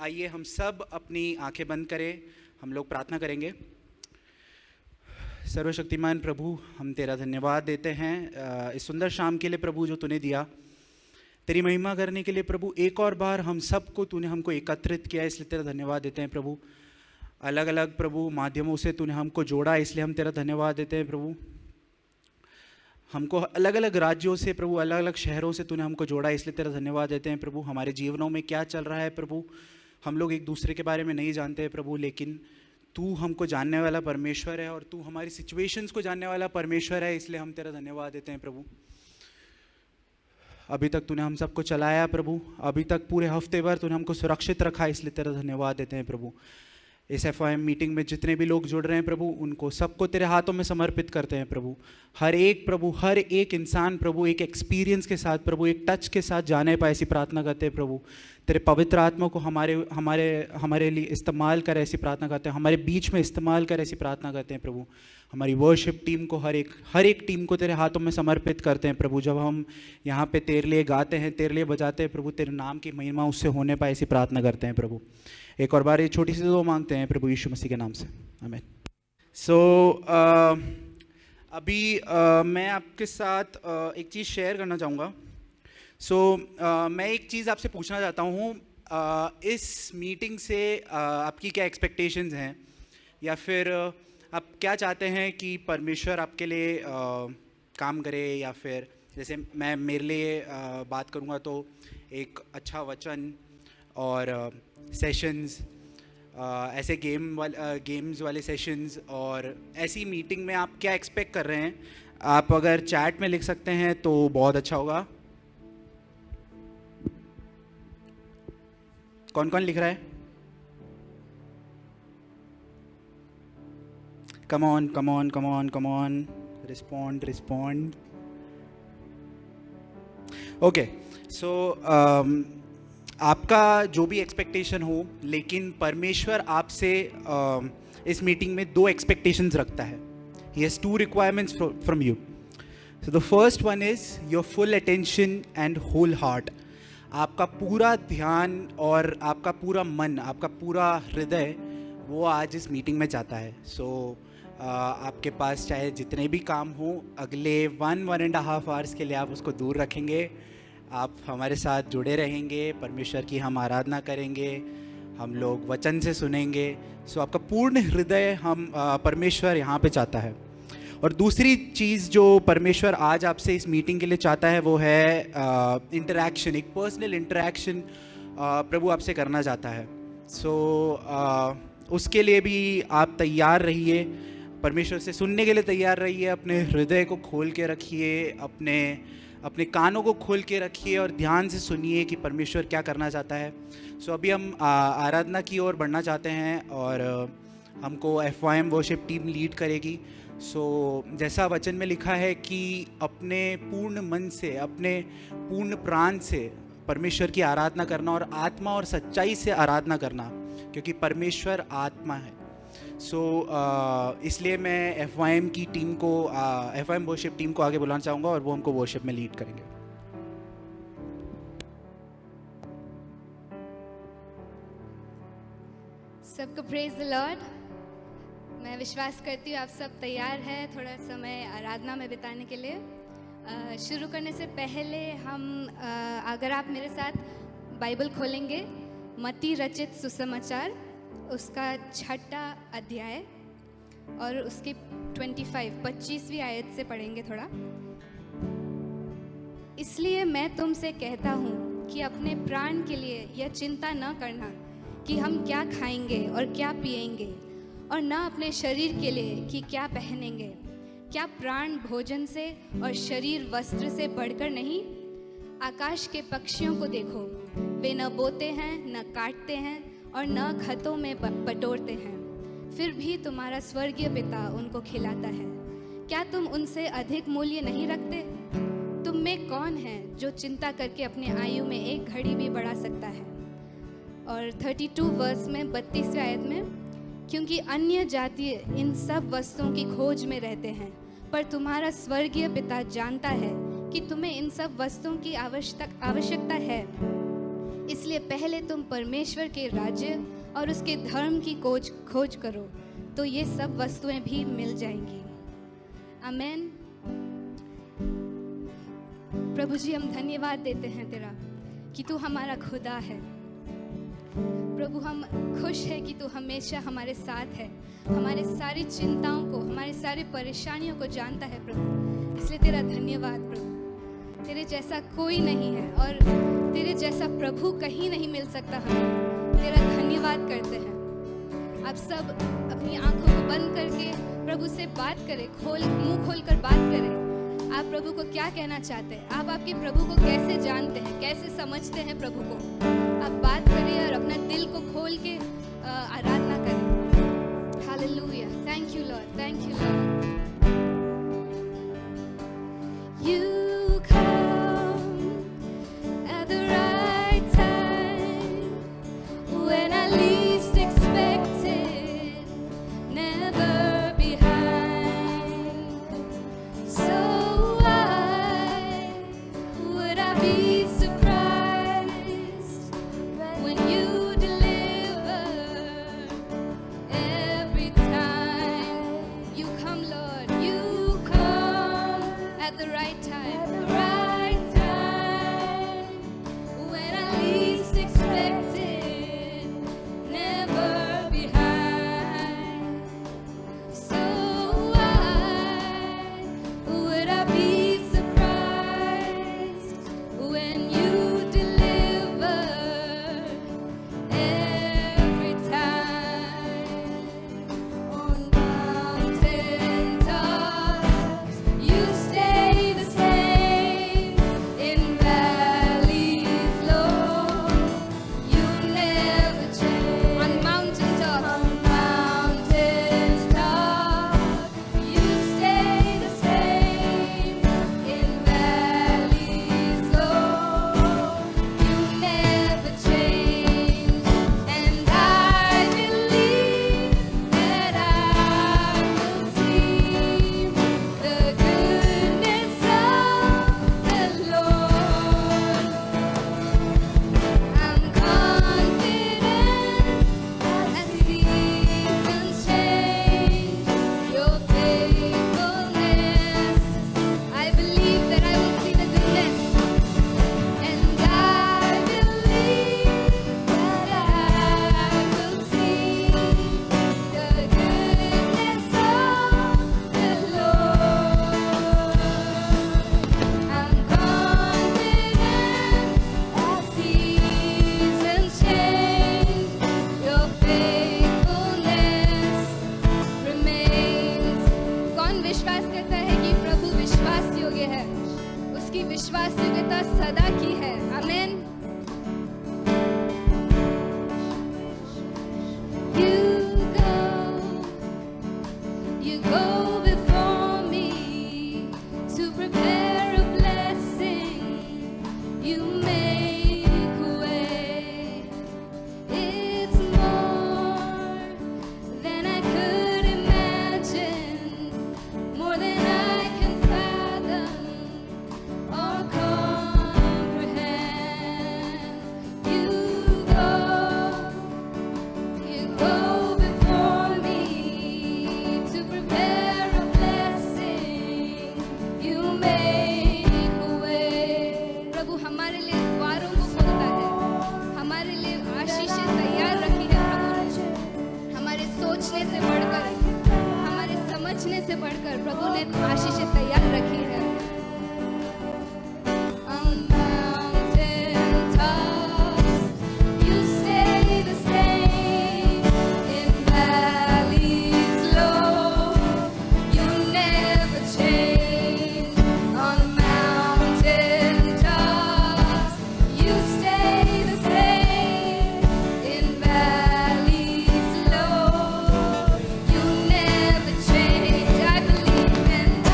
आइए हम सब अपनी आंखें बंद करें, हम लोग प्रार्थना करेंगे। सर्वशक्तिमान प्रभु, हम तेरा धन्यवाद देते हैं इस सुंदर शाम के लिए प्रभु जो तूने दिया, तेरी महिमा करने के लिए प्रभु। एक और बार हम सबको तूने हमको एकत्रित किया, इसलिए तेरा धन्यवाद देते हैं प्रभु। अलग अलग प्रभु माध्यमों से तूने हमको जोड़ा, इसलिए हम तेरा धन्यवाद देते हैं प्रभु। हमको अलग अलग राज्यों से प्रभु, अलग अलग शहरों से तूने हमको जोड़ा, इसलिए तेरा धन्यवाद देते हैं प्रभु। हमारे जीवनों में क्या चल रहा है प्रभु, हम लोग एक दूसरे के बारे में नहीं जानते हैं प्रभु, लेकिन तू हमको जानने वाला परमेश्वर है और तू हमारी सिचुएशंस को जानने वाला परमेश्वर है, इसलिए हम तेरा धन्यवाद देते हैं प्रभु। अभी तक तूने हम सबको चलाया प्रभु, अभी तक पूरे हफ्ते भर तूने हमको सुरक्षित रखा, इसलिए तेरा धन्यवाद देते हैं प्रभु। इस FOM मीटिंग में जितने भी लोग जुड़ रहे हैं प्रभु, उनको सबको तेरे हाथों में समर्पित करते हैं प्रभु। हर एक प्रभु, हर एक इंसान प्रभु एक एक्सपीरियंस के साथ प्रभु, एक टच के साथ जाने पाए, ऐसी प्रार्थना करते हैं प्रभु। तेरे पवित्र आत्मा को हमारे हमारे हमारे लिए इस्तेमाल कर, ऐसी प्रार्थना करते हैं। हमारे बीच में इस्तेमाल कर, ऐसी प्रार्थना करते हैं प्रभु। हमारी वर्शिप टीम को, हर एक टीम को तेरे हाथों में समर्पित करते हैं प्रभु। जब हम यहाँ पे तेरे लिए गाते हैं, तेरे लिए बजाते हैं प्रभु, तेरे नाम की महिमा उससे होने पाए, ऐसी प्रार्थना करते हैं प्रभु। एक और बार ये छोटी सी दुआ मांगते हैं प्रभु यीशु मसीह के नाम से, आमीन। अभी मैं आपके साथ एक चीज़ शेयर करना चाहूँगा। मैं एक चीज़ आपसे पूछना चाहता हूँ, इस मीटिंग से आपकी क्या एक्सपेक्टेशंस हैं, या फिर आप क्या चाहते हैं कि परमेश्वर आपके लिए काम करे, या फिर जैसे मैं मेरे लिए बात करूँगा तो एक अच्छा वचन और सेशंस, ऐसे गेम्स वाले सेशंस, और ऐसी मीटिंग में आप क्या एक्सपेक्ट कर रहे हैं। आप अगर चैट में लिख सकते हैं तो बहुत अच्छा होगा। कौन कौन लिख रहा है? Come on come on come on come on, respond. Okay, आपका जो भी एक्सपेक्टेशन हो, लेकिन परमेश्वर आपसे इस मीटिंग में 2 एक्सपेक्टेशंस रखता है। He has 2 requirements from you. So the first one is your full attention and whole heart. आपका पूरा ध्यान और आपका पूरा मन, आपका पूरा हृदय वो आज इस मीटिंग में चाहता है। आपके पास चाहे जितने भी काम हो, अगले 1.5 आवर्स के लिए आप उसको दूर रखेंगे, आप हमारे साथ जुड़े रहेंगे, परमेश्वर की हम आराधना करेंगे, हम लोग वचन से सुनेंगे। आपका पूर्ण हृदय परमेश्वर यहाँ पे चाहता है। और दूसरी चीज़ जो परमेश्वर आज आपसे इस मीटिंग के लिए चाहता है वो है इंटरैक्शन, एक पर्सनल इंटरैक्शन प्रभु आपसे करना चाहता है। उसके लिए भी आप तैयार रहिए, परमेश्वर से सुनने के लिए तैयार रहिए। अपने हृदय को खोल के रखिए, अपने कानों को खोल के रखिए और ध्यान से सुनिए कि परमेश्वर क्या करना चाहता है। अभी हम आराधना की ओर बढ़ना चाहते हैं और हमको FOM वर्शिप टीम लीड करेगी। जैसा वचन में लिखा है कि अपने पूर्ण मन से, अपने पूर्ण प्राण से परमेश्वर की आराधना करना और आत्मा और सच्चाई से आराधना करना, क्योंकि परमेश्वर आत्मा है। इसलिए मैं FOM की टीम को, FOM वर्शिप टीम को आगे बुलाना चाहूँगा और वो हमको वर्शिप में लीड करेंगे। सबको प्रेज द लॉर्ड। मैं विश्वास करती हूँ आप सब तैयार हैं थोड़ा समय आराधना में बिताने के लिए। शुरू करने से पहले अगर आप मेरे साथ बाइबल खोलेंगे, मत्ती रचित सुसमाचार उसका 6वां अध्याय और उसके 25वीं आयत से पढ़ेंगे थोड़ा। इसलिए मैं तुमसे कहता हूँ कि अपने प्राण के लिए यह चिंता न करना कि हम क्या खाएंगे और क्या पिएंगे, और न अपने शरीर के लिए कि क्या पहनेंगे। क्या प्राण भोजन से और शरीर वस्त्र से बढ़कर नहीं? आकाश के पक्षियों को देखो, वे न बोते हैं, न काटते हैं और न खतों में बटोरते हैं, फिर भी तुम्हारा स्वर्गीय पिता उनको खिलाता है। क्या तुम उनसे अधिक मूल्य नहीं रखते? तुम में कौन है जो चिंता करके अपनी आयु में एक घड़ी भी बढ़ा सकता है? और 32 वर्स में 32वीं आयत में, क्योंकि अन्य जातीय इन सब वस्तुओं की खोज में रहते हैं, पर तुम्हारा स्वर्गीय पिता जानता है कि तुम्हें इन सब वस्तुओं की आवश्यकता है। इसलिए पहले तुम परमेश्वर के राज्य और उसके धर्म की खोज करो, तो ये सब वस्तुएं भी मिल जाएंगी। आमेन। प्रभु जी, हम धन्यवाद देते हैं तेरा कि तू हमारा खुदा है। प्रभु, हम खुश है कि तू हमेशा हमारे साथ है, हमारे सारी चिंताओं को, हमारी सारी परेशानियों को जानता है प्रभु। इसलिए तेरा धन्यवाद प्रभु। तेरे जैसा कोई नहीं है और तेरे जैसा प्रभु कहीं नहीं मिल सकता। हमें तेरा धन्यवाद करते हैं। आप सब अपनी आंखों को बंद करके प्रभु से बात करें, मुंह खोल कर बात करें। आप प्रभु को क्या कहना चाहते हैं? आप आपके प्रभु को कैसे जानते हैं, कैसे समझते हैं प्रभु को? आप बात करें और अपना दिल को खोल के आराधना करें। Hallelujah. Thank you Lord, thank you Lord. You come at the right time when I least expect it, never behind. So why would I be surprised when you deliver every time? You come, Lord, you come at the right time, when I least expect it, never behind. So why would I be surprised when you deliver every time? On mountain tops, you stay the same. In valleys low, you never change. On mountain top, you stay the same. In valleys low, you never change. And I believe that I will see the goodness of the Lord. I'm confident as seasons change, your faithfulness. I believe that I will see the goodness, and I believe that I will see the goodness of the Lord. I'm confident as seasons change, your faithfulness remains. कौन विश्वास करता है कि प्रभु विश्वास योग्य है? उसकी विश्वास योग्यता सदा की है। आमेन। You go before me to prepare a blessing. You make a way. It's more than I could imagine, more than I can fathom or comprehend. You go before me to prepare a blessing. You make a way. प्रभु हमारे लिए द्वारों को खोलता है, हमारे लिए आशीषें तैयार रखी है प्रभु ने। हमारे सोचने से बढ़कर, हमारे समझने से बढ़कर प्रभु ने आशीषें तैयार रखी है। On mountain tops, you stay the same. In valleys low, you never change. On mountain tops, you stay the same. In valleys low, you never change. I believe and I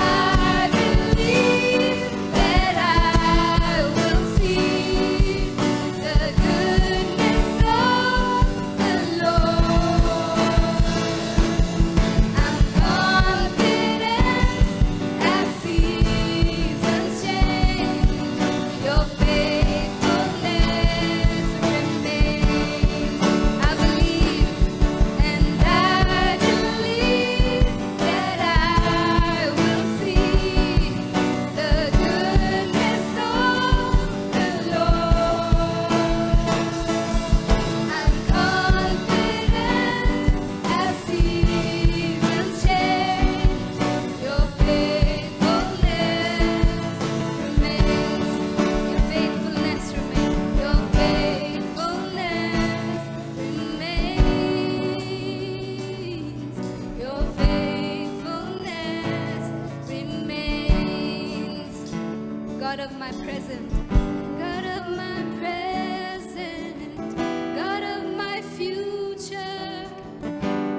God of my present, God of my present, God of my future.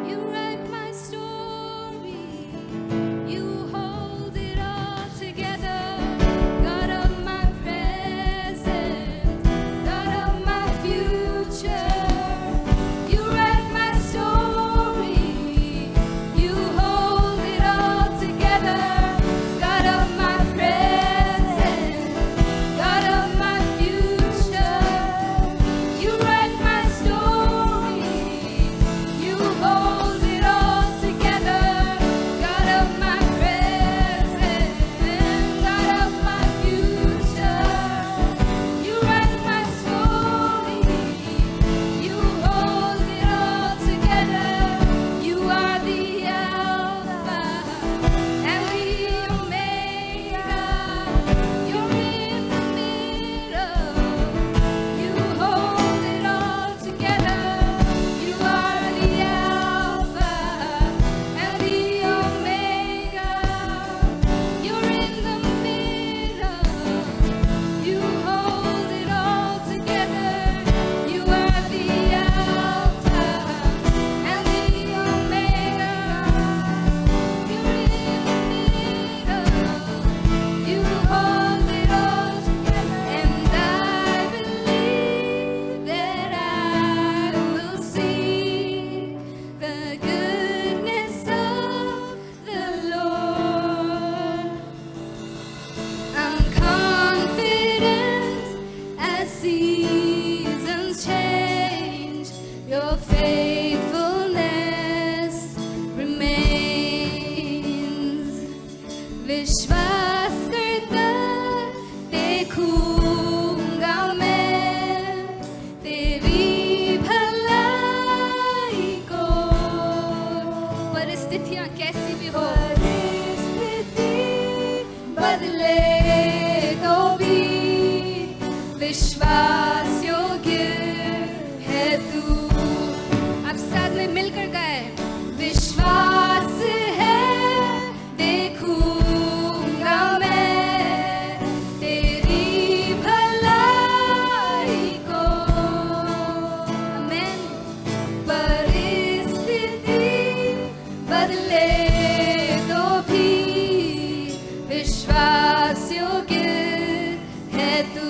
You write my story, you hold it all together. God of my present, God of my future. You write my story, you hold it all together. God of my present, God of my future. You write my story, you hold it all together. God of my present, God of my future. You write my story, you hold it all together. You are the Alpha and the Omega. You're in the middle. You hold it all together. You are the Alpha and the Omega. You're in the middle. You hold it all together. You are the Alpha and the Omega. You're in the middle. You hold it all together. And I believe that I will see the goodness of the Lord. I'm confident as seasons change, your faithfulness remains. विश्वास करता देखूंगा मैं तेरी भलाई को। परिस्थितियां कैसी भी हो, परिस्थिति बदले तो भी विश्वास योग्य है तू। अब साथ में मिलकर गाए, विश्वास है देखूंगा मैं तेरी भलाई को। आमेन। परिस्थिति बदले तो भी विश्वास योग्य है तू।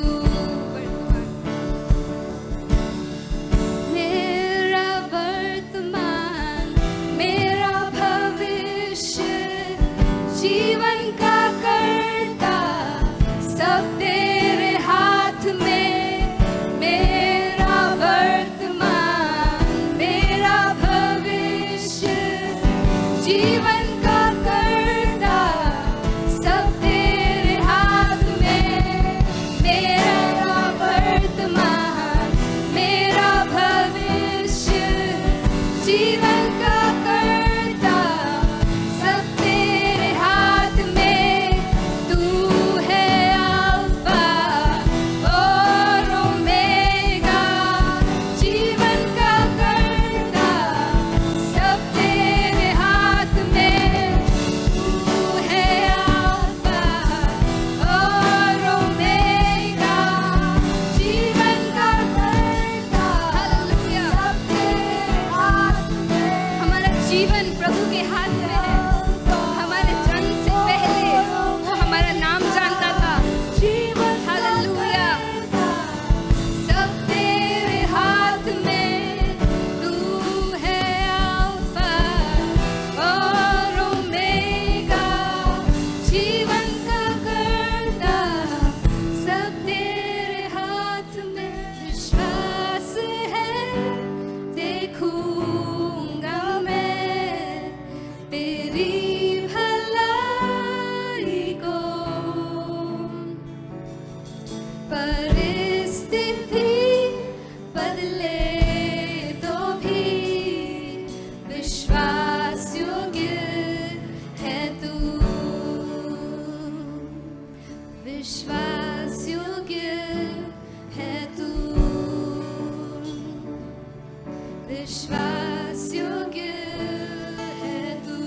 मेरा वर्तमान, मेरा भविष्य, जीवन का कर्ता सब तेरे हाथ में। मेरा वर्तमान, मेरा भविष्य, जीवन का कर्ता सब तेरे हाथ में। मेरा वर्तमान, मेरा भविष्य, जीवन का कर्ता सब तेरे हाथ में। तू है अल्फा और ओमेगा, जीवन का कर्ता सब तेरे हाथ में। तू है अल्फा और ओमेगा, जीवन का कर्ता हालेलुया सब तेरे हाथ में। हमारा जीवन प्रभु के हाथ में है। हमारे जन्म से पहले वो हमारा नाम जानता था। हालेलुया सब तेरे हाथ में। तू है अल्फा और ओमेगा, जीवन का कर्ता सब तेरे हाथ में। विश्वास है देखूंगा मैं तेरी भलाई को। परिस्थिति बदले तो भी विश्वास योग्य है तू। विश्वास योग्य है तू। विश्वास योग्य है तू।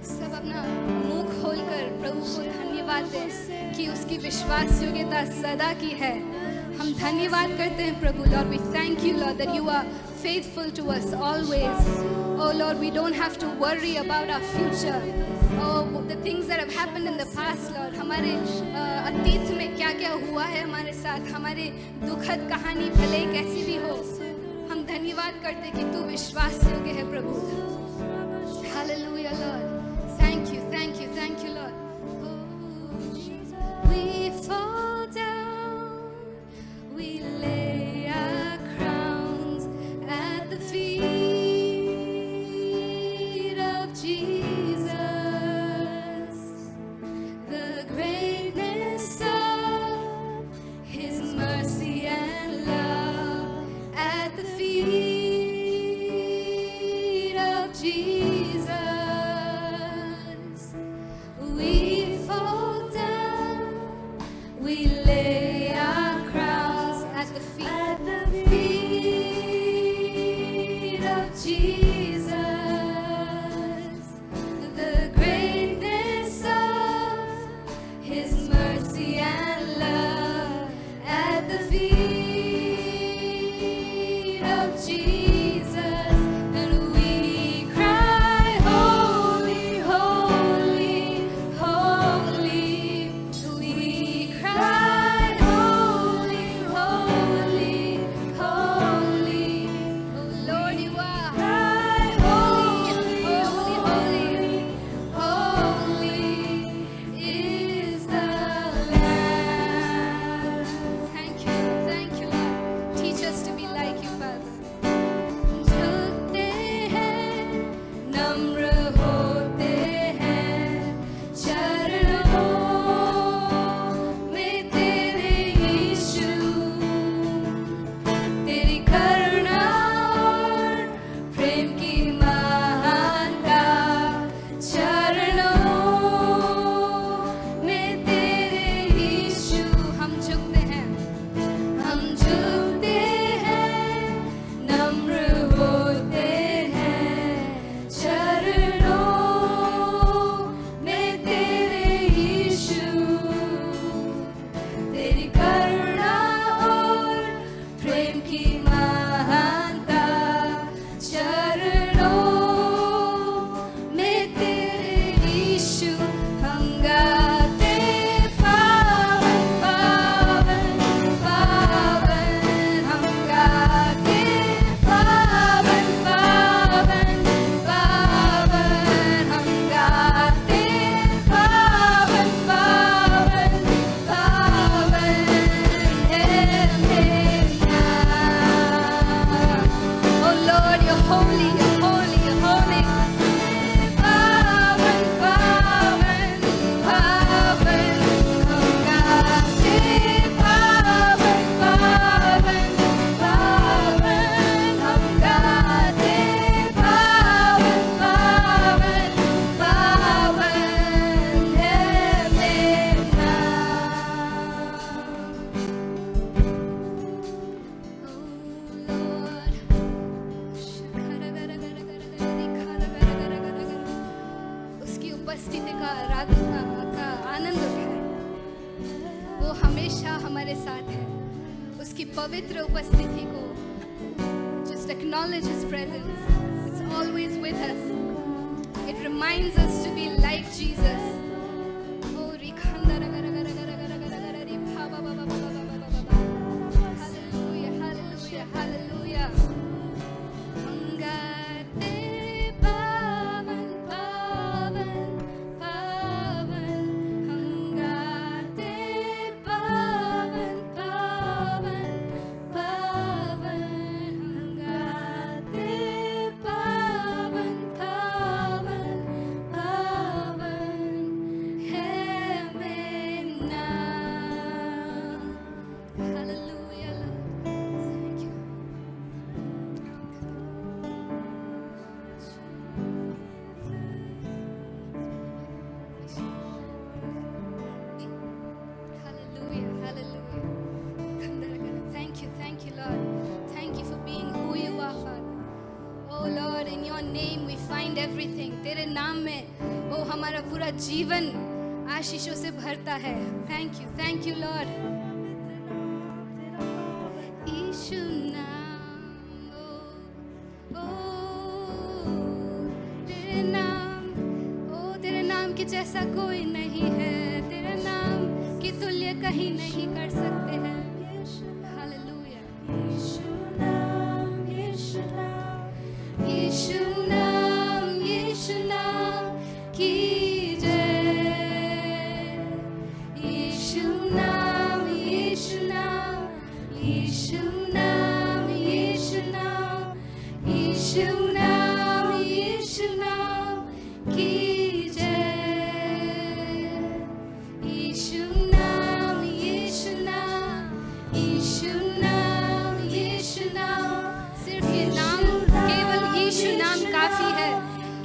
सब अपना मुंह खोलकर प्रभु को धन्यवाद धन्यवाद दें कि उसकी विश्वास योग्यता सदा की है। हम धन्यवाद करते हैं प्रभु Lord, we thank you Lord that you are faithful to us always. Oh Lord, we don't have to worry about our future. Oh, the things that have happened in the past, Lord. हमारे अतीत में क्या क्या हुआ है हमारे साथ, हमारे दुखद कहानी भले कैसी भी हो, हम धन्यवाद करते कि तू विश्वास योग्य है प्रभु। Hallelujah, Lord. Thank you, thank you, thank you, Lord. Oh, we fall down, we lay our crowns at the feet of Jesus. The greatness of His mercy and love at the feet of Jesus. We fall down, we lay our crowns at the feet of Jesus. The greatness of His mercy and love at the feet of Jesus. And we cry, holy, holy, holy. We cry, holy, holy, holy. Oh Lord, you are holy, holy, holy, holy is the Lamb. Thank you, Lord. Teach us to be like you, Father. झुकते हैं, नम्र होते हैं, चरणों में तेरे यीशु। तेरी करुणा और प्रेम की महानता, चरणों में तेरे यीशु। हम झुकते हैं, नम्र होते हैं, चरणों में तेरे यीशु। तेरी करुणा और प्रेम की महानता, चरणों में तेरे यीशु। हम गाते पावन पावन पावन, हम गाते पावन पावन पावन, हम गाते पावन पावन पावन है मेरा। Oh Lord, you're holy, you're holy, you're holy. पावन पावन पावन, हम गाते पावन पावन पावन, हम गाते पावन पावन पावन है मेरा। उसकी उपस्थिति का आराधना का आनंद उठाए। वो हमेशा हमारे साथ है। उसकी पवित्र उपस्थिति को just acknowledge His presence. It's always with us. It reminds us to be like Jesus. Oh, hallelujah, hallelujah, hallelujah. हम गाते पावन पावन पावन, हम गाते पावन पावन पावन, हम गाते पावन पावन पावन है मेरा। Hallelujah, Lord. Thank you. Hallelujah, hallelujah. Thank you, Lord. Thank you for being who you are, Father. Oh Lord, in your name we find everything. तेरे नाम में, oh हमारा पूरा जीवन आशीषों से भरता है। Thank you Lord. यीशु नाम, तेरे नाम के जैसा कोई नहीं है, तेरे नाम की तुल्य कहीं नहीं कर सकते हैं। हालेलुया। यीशु नाम, यीशु नाम, यीशु नाम, यीशु नाम की जय। यीशु नाम, यीशु नाम, यीशु नाम, यीशु नाम, यीशु नाम, यीशु नाम की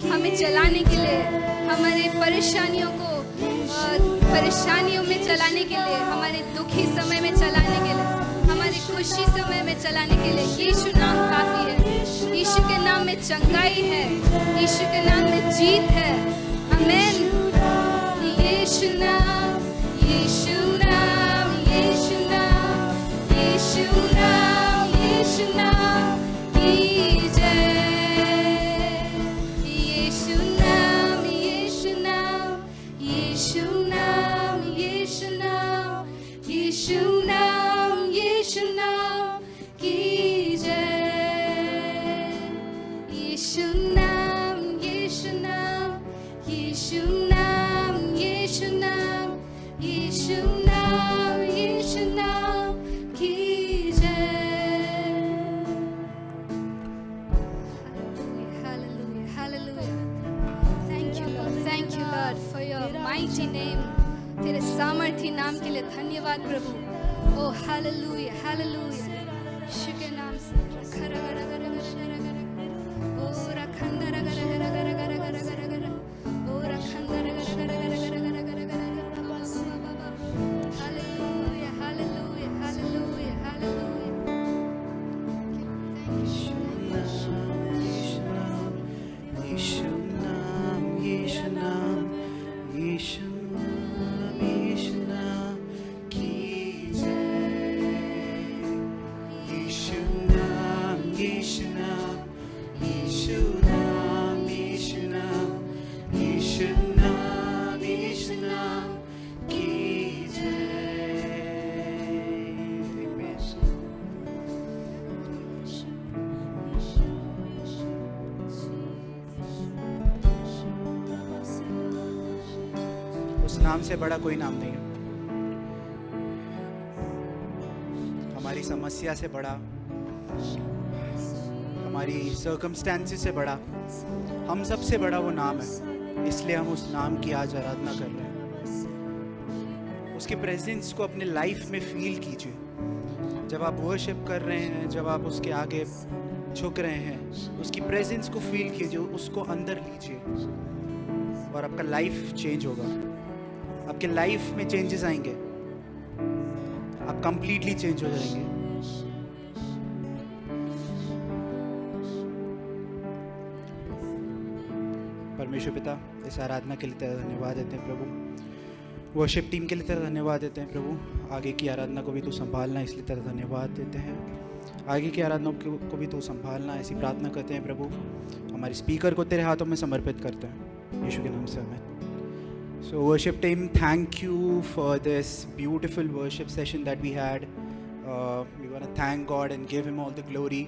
हमें चलाने के लिए, हमारे परेशानियों में चलाने के लिए, हमारे दुखी समय में चलाने के लिए, हमारी खुशी समय में चलाने के लिए यीशु नाम काफी है। यीशु के नाम में चंगाई है, यीशु के नाम में जीत है। आमीन। यीशु नाम, यीशु नाम, यीशु नाम, यीशु नाम, यीशु नाम की जय। तेरे सामर्थी नाम के लिए धन्यवाद प्रभु। ओ हालेलुया, हालेलुया। यीशु के नाम से ओ रखंदा ओ रखंदा हालेलुया, हालेलुया, हालेलुया, हालेलुया। यीशु नाम, यीशु नाम, यीशु नाम से बड़ा कोई नाम नहीं है। हमारी समस्या से बड़ा, हमारी सर्कमस्टेंसेस से बड़ा, हम सबसे बड़ा वो नाम है। इसलिए हम उस नाम की आज आराधना कर रहे हैं। उसके प्रेजेंस को अपने लाइफ में फील कीजिए। जब आप वर्शिप कर रहे हैं, जब आप उसके आगे झुक रहे हैं, उसकी प्रेजेंस को फील कीजिए, उसको अंदर लीजिए और आपका लाइफ चेंज होगा। आपके लाइफ में चेंजेस आएंगे, आप कंप्लीटली चेंज हो जाएंगे। परमेश्वर पिता, इस आराधना के लिए तेरा धन्यवाद देते हैं प्रभु। वर्शिप टीम के लिए तेरा धन्यवाद देते हैं प्रभु। आगे की आराधना को भी तू संभालना, इसलिए तेरा धन्यवाद देते हैं। आगे की आराधना को भी तू संभालना, ऐसी प्रार्थना करते हैं प्रभु। हमारे स्पीकर को तेरे हाथों में समर्पित करते हैं, यीशु के नाम से आमीन। So worship team, thank you for this beautiful worship session that we had. We want to thank God and give Him all the glory.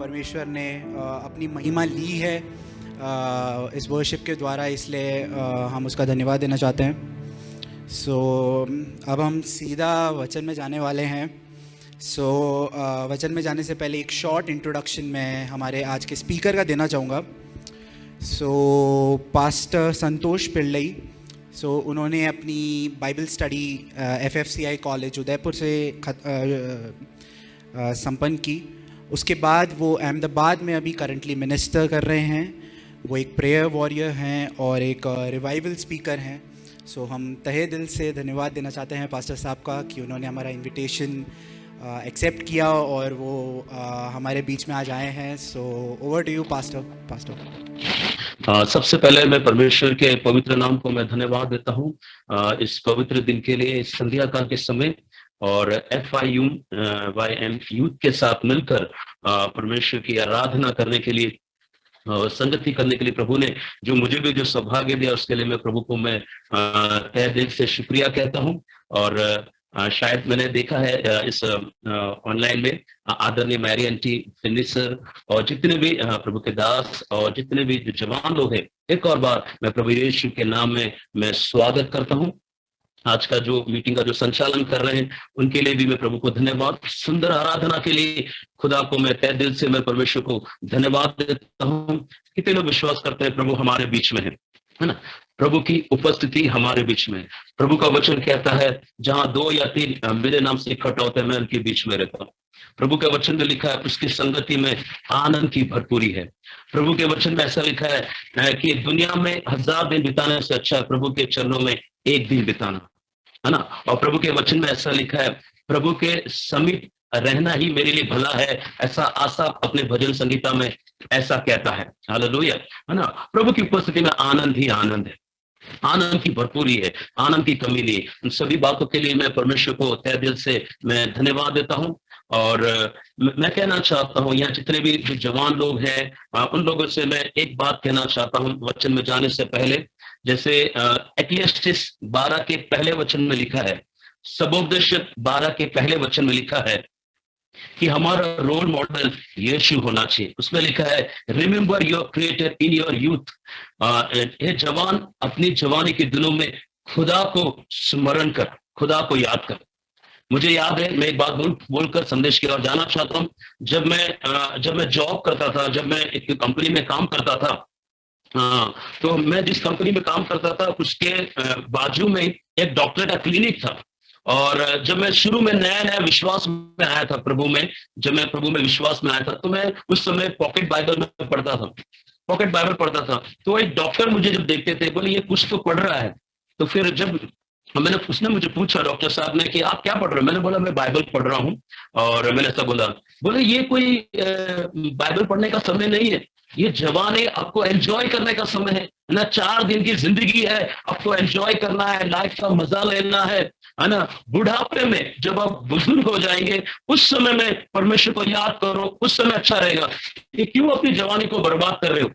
परमेश्वर ने अपनी महिमा ली है इस वर्शिप के द्वारा, इसलिए हम उसका धन्यवाद देना चाहते हैं। So अब हम सीधा वचन में जाने वाले हैं। So वचन में जाने से पहले एक शॉर्ट इंट्रोडक्शन मैं हमारे आज के स्पीकर का देना चाहूँगा। सो पास्टर संतोष पिल्लई, उन्होंने अपनी Bible study FFCI college Udaipur से संपन्न की। उसके बाद वो अहमदाबाद में अभी करंटली मिनिस्टर कर रहे हैं। वो एक प्रेयर वॉरियर हैं और एक रिवाइवल स्पीकर हैं। सो हम तहे दिल से धन्यवाद देना चाहते हैं पास्टर साहब का कि उन्होंने हमारा इनविटेशन एक्सेप्ट किया और वो हमारे बीच में आज आए हैं। So over to you pastor. सबसे पहले मैं परमेश्वर के पवित्र नाम को मैं धन्यवाद देता हूँ इस पवित्र दिन के लिए, इस संध्या काल के समय, और FIUM यूथ के साथ मिलकर परमेश्वर की आराधना करने के लिए, संगति करने के लिए प्रभु ने जो मुझे भी जो सौभाग्य दिया, उसके लिए मैं प्रभु को मैं तहे दिल से शुक्रिया कहता हूँ। और शायद मैंने देखा है इस ऑनलाइन में आदरणीय मैरी आंटी, फिन्नी सर और जितने भी प्रभु के दास और जितने भी जो जवान लोग हैं, एक और बार मैं प्रभु यीशु के नाम में मैं स्वागत करता हूँ। आज का जो मीटिंग का जो संचालन कर रहे हैं उनके लिए भी मैं प्रभु को धन्यवाद, सुंदर आराधना के लिए खुदा को मैं तहे दिल से मैं परमेश्वर को धन्यवाद देता हूँ। कितने लोग विश्वास करते हैं प्रभु हमारे बीच में है ना? प्रभु की उपस्थिति हमारे बीच में। प्रभु का वचन कहता है, जहां 2 या 3 मेरे नाम से इकट्ठा होते हैं, मैं उनके बीच में रहता हूँ। प्रभु के वचन में लिखा है, उसकी संगति में आनंद की भरपूरी है। प्रभु के वचन में ऐसा लिखा है कि दुनिया में 1000 दिन बिताने से अच्छा है प्रभु के चरणों में एक दिन बिताना, है ना? और प्रभु के वचन में ऐसा लिखा है, प्रभु के समीप रहना ही मेरे लिए भला है, ऐसा आशा अपने भजन संगीता में ऐसा कहता है। हालेलुया, है ना? प्रभु की उपस्थिति में आनंद ही आनंद है, आनंद की भरपूरी है, आनंद की कमी नहीं। उन सभी बातों के लिए मैं परमेश्वर को तहे दिल से मैं धन्यवाद देता हूँ। और मैं कहना चाहता हूँ, यहाँ जितने भी जो जवान लोग हैं उन लोगों से मैं एक बात कहना चाहता हूँ वचन में जाने से पहले। जैसे एक्लेसियास 12 के पहले वचन में लिखा है, सबोपदेश 12 के पहले वचन में लिखा है कि हमारा रोल मॉडल यीशु होना चाहिए। उसमें लिखा है, remember your creator in your youth. ये जवान अपनी जवानी के दिनों में खुदा को स्मरण कर, खुदा को याद कर। मुझे याद है, मैं एक बात बोलकर संदेश की ओर जाना चाहता हूँ। जब मैं जॉब करता था, जब मैं एक कंपनी में काम करता था, तो मैं जिस कंपनी में काम करता था उसके बाजू में एक डॉक्टर का क्लिनिक था। और जब मैं शुरू में नया विश्वास में आया था प्रभु में, जब मैं प्रभु में विश्वास में आया था, तो मैं उस समय पॉकेट बाइबल में पढ़ता था। तो एक डॉक्टर मुझे जब देखते थे, बोले ये कुछ तो पढ़ रहा है। तो फिर जब उसने मुझे पूछा, डॉक्टर साहब ने, कि आप क्या पढ़ रहे हो? मैंने बोला मैं बाइबल पढ़ रहा हूँ। और मैंने ऐसा बोला, बोले ये कोई बाइबल पढ़ने का समय नहीं है, ये जवानी आपको एंजॉय करने का समय है ना। 4 दिन की जिंदगी है, आपको एंजॉय करना है, लाइफ का मजा लेना है ना। बुढ़ापे में जब आप बुजुर्ग हो जाएंगे, उस समय में परमेश्वर को याद करो, उस समय अच्छा रहेगा। ये क्यों अपनी जवानी को बर्बाद कर रहे हो?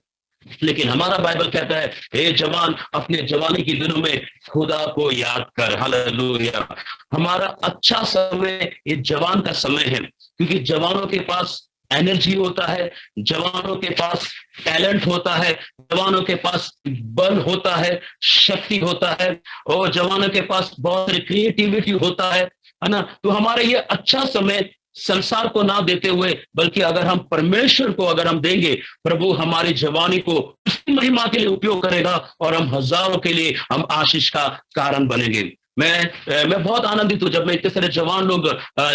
लेकिन हमारा बाइबल कहता है, हे जवान, अपने जवानी के दिनों में खुदा को याद कर। हालेलुया। हमारा अच्छा समय ये जवान का समय है, क्योंकि जवानों के पास एनर्जी होता है, जवानों के पास टैलेंट होता है, जवानों के पास बल होता है, शक्ति होता है, और जवानों के पास बहुत सारी क्रिएटिविटी होता है ना। तो हमारा ये अच्छा समय संसार को ना देते हुए, बल्कि अगर हम परमेश्वर को अगर हम देंगे, प्रभु हमारी जवानी को उसकी महिमा के लिए उपयोग करेगा, और हम हजारों के लिए हम आशीष का कारण बनेंगे। मैं बहुत आनंदित हूँ जब मैं इतने सारे जवान लोग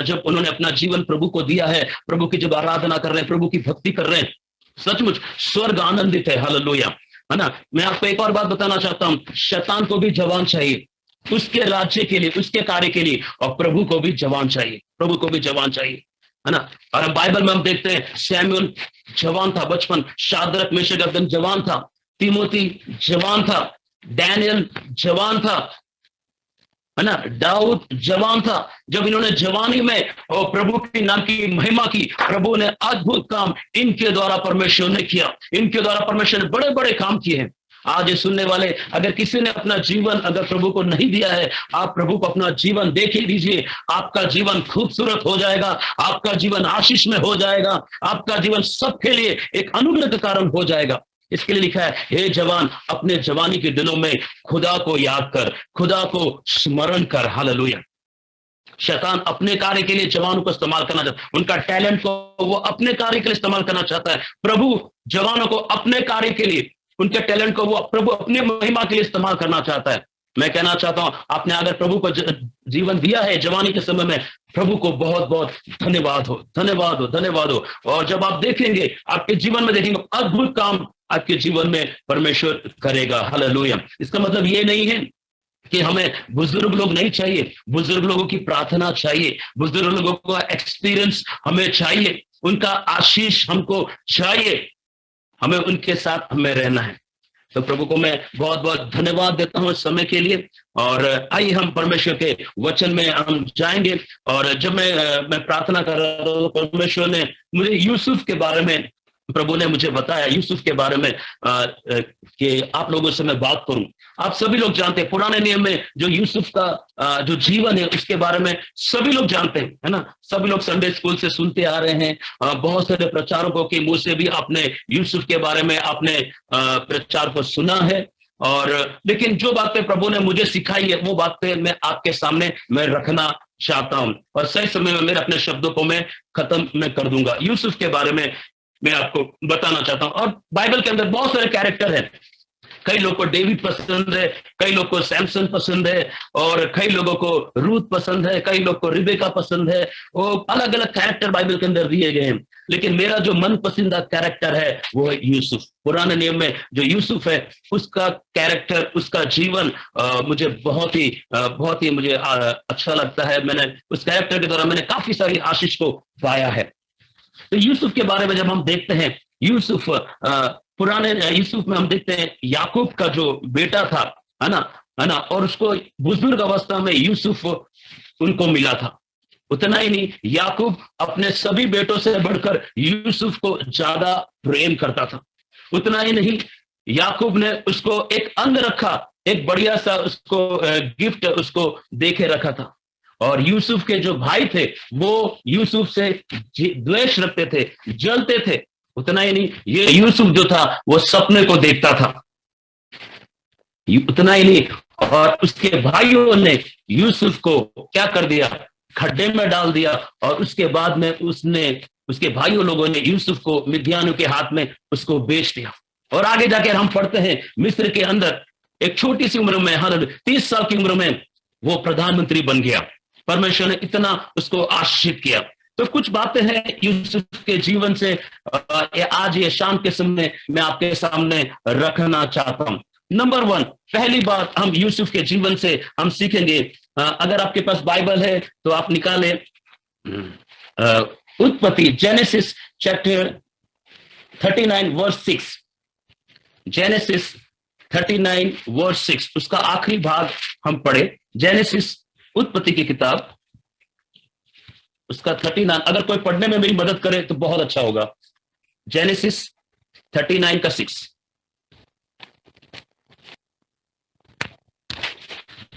जब उन्होंने अपना जीवन प्रभु को दिया है, प्रभु की जब आराधना कर रहे हैं, प्रभु की भक्ति कर रहे हैं, सचमुच स्वर्ग आनंदित है। हालेलुया, है ना। मैं आपको एक और बात बताना चाहता हूँ, शैतान को भी जवान चाहिए उसके राज्य के लिए, उसके कार्य के लिए, और प्रभु को भी जवान चाहिए, प्रभु को भी जवान चाहिए, है ना। और बाइबल में हम देखते हैं, सैमुअल जवान था बचपन, शाद्रक मेशक अबेदनगो जवान था, तिमोथी जवान था, डैनियल जवान था, है ना, दाऊद जवान था। जब इन्होंने जवानी में और प्रभु के नाम की महिमा की, प्रभु ने अद्भुत काम इनके द्वारा परमेश्वर ने किया, इनके द्वारा परमेश्वर ने बड़े बड़े काम किए हैं। आज ये सुनने वाले, अगर किसी ने अपना जीवन अगर प्रभु को नहीं दिया है, आप प्रभु को अपना जीवन दे के दीजिए। आपका जीवन खूबसूरत हो जाएगा, आपका जीवन आशीष में हो जाएगा, आपका जीवन सबके लिए एक अनुग्रह का कारण हो जाएगा। इसके लिए लिखा है, हे जवान, अपने जवानी के दिनों में खुदा को याद कर, खुदा को स्मरण कर। हालेलुया। शैतान अपने कार्य के लिए जवानों को इस्तेमाल करना चाहता है, उनका टैलेंट को वो अपने कार्य के लिए इस्तेमाल करना चाहता है। प्रभु जवानों को अपने कार्य के लिए, उनके टैलेंट को वो प्रभु अपनी महिमा के लिए इस्तेमाल करना चाहता है। मैं कहना चाहता हूं, आपने अगर प्रभु को जीवन दिया है जवानी के समय में, प्रभु को बहुत बहुत धन्यवाद हो, धन्यवाद हो, धन्यवाद हो। और जब आप देखेंगे, आपके जीवन में देखेंगे अद्भुत काम आपके जीवन में परमेश्वर करेगा। हालेलुया। इसका मतलब ये नहीं है कि हमें बुजुर्ग लोग नहीं चाहिए, बुजुर्ग लोगों की प्रार्थना चाहिए, बुजुर्ग लोगों का एक्सपीरियंस हमें चाहिए, उनका आशीष हमको चाहिए, हमें उनके साथ हमें रहना है। तो प्रभु को मैं बहुत बहुत धन्यवाद देता हूँ इस समय के लिए। और आइए हम परमेश्वर के वचन में हम जाएंगे। और जब मैं प्रार्थना कर रहा था तो परमेश्वर ने मुझे यूसुफ के बारे में, प्रभु ने मुझे बताया यूसुफ के बारे में कि आप लोगों से मैं बात करूं। आप सभी लोग जानते हैं पुराने नियम में जो यूसुफ का जो जीवन है उसके बारे में सभी लोग जानते हैं, है ना। सभी लोग संडे स्कूल से सुनते आ रहे हैं। बहुत सारे प्रचारकों के मुंह से भी आपने यूसुफ के बारे में आपने प्रचार को सुना है। और लेकिन जो बातें प्रभु ने मुझे सिखाई है वो बातें मैं आपके सामने मैं रखना चाहता हूं, और सही समय में मेरे अपने शब्दों को मैं खत्म मैं कर दूंगा। यूसुफ के बारे में मैं आपको बताना चाहता हूं। और बाइबल के अंदर बहुत सारे कैरेक्टर हैं। कई लोग को डेविड पसंद है, कई लोग को सैमसन पसंद है, और कई लोगों को रूथ पसंद है, कई लोग को रिबेका पसंद है। वो अलग अलग कैरेक्टर बाइबल के अंदर दिए गए हैं। लेकिन मेरा जो मन पसंदीदा कैरेक्टर है वो है यूसुफ। पुराने नियम में जो यूसुफ है उसका कैरेक्टर, उसका जीवन मुझे बहुत ही मुझे अच्छा लगता है। मैंने उस कैरेक्टर के द्वारा मैंने काफी सारी आशीष को पाया है। तो यूसुफ के बारे में जब हम देखते हैं, यूसुफ पुराने यूसुफ में हम देखते हैं याकूब का जो बेटा था, है ना, और उसको बुजुर्ग अवस्था में यूसुफ उनको मिला था। उतना ही नहीं, याकूब अपने सभी बेटों से बढ़कर यूसुफ को ज्यादा प्रेम करता था। उतना ही नहीं, याकूब ने उसको एक अंग रखा, एक बढ़िया सा उसको गिफ्ट उसको देके रखा था। और यूसुफ के जो भाई थे वो यूसुफ से द्वेष रखते थे, जलते थे। उतना ही नहीं, ये यूसुफ जो था वो सपने को देखता था। उतना ही नहीं, और उसके भाइयों ने यूसुफ को क्या कर दिया, खड्डे में डाल दिया। और उसके बाद में उसके भाइयों लोगों ने यूसुफ को मिद्यानियों के हाथ में उसको बेच दिया। और आगे जाकर हम पढ़ते हैं मिस्र के अंदर एक छोटी सी उम्र में, 30 साल की उम्र में वो प्रधानमंत्री बन गया। परमेश्वर ने इतना उसको आशीषित किया। तो कुछ बातें हैं यूसुफ के जीवन से आज ये शाम के समय मैं आपके सामने रखना चाहता हूं। नंबर 1, पहली बात हम यूसुफ के जीवन से हम सीखेंगे। अगर आपके पास बाइबल है तो आप निकालें उत्पत्ति, Genesis chapter 39 verse 6। Genesis 39 verse 6, उसका आखिरी भाग हम पढ़े। जेनेसिस उत्पत्ति की किताब, उसका 39, अगर कोई पढ़ने में मेरी मदद करे तो बहुत अच्छा होगा। जेनेसिस 39 का 6।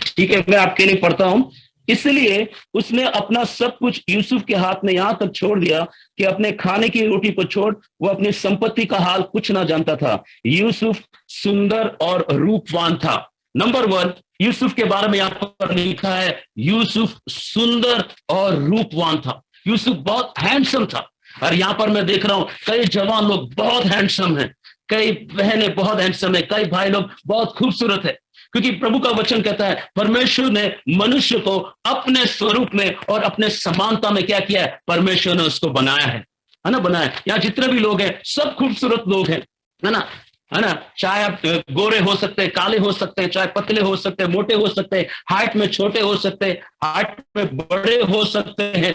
ठीक है, मैं आपके लिए पढ़ता हूं। इसलिए उसने अपना सब कुछ यूसुफ के हाथ में यहां तक छोड़ दिया कि अपने खाने की रोटी को छोड़ वो अपनी संपत्ति का हाल कुछ ना जानता था। यूसुफ सुंदर और रूपवान था। नंबर 1, यूसुफ के बारे में यहां पर लिखा है यूसुफ सुंदर और रूपवान था। यूसुफ बहुत हैंडसम था। और यहां पर मैं देख रहा हूं कई जवान लोग बहुत हैंडसम हैं, कई बहनें बहुत हैंडसम है, कई भाई लोग बहुत खूबसूरत है। क्योंकि प्रभु का वचन कहता है परमेश्वर ने मनुष्य को अपने स्वरूप में और अपने समानता में क्या किया है, परमेश्वर ने उसको बनाया है ना, बनाया। यहाँ जितने भी लोग हैं सब खूबसूरत लोग हैं, है ना। चाहे आप गोरे हो सकते हैं, काले हो सकते हैं, चाहे पतले हो सकते हैं, मोटे हो सकते हैं, हाइट में छोटे हो सकते हैं, हाइट में बड़े हो सकते हैं,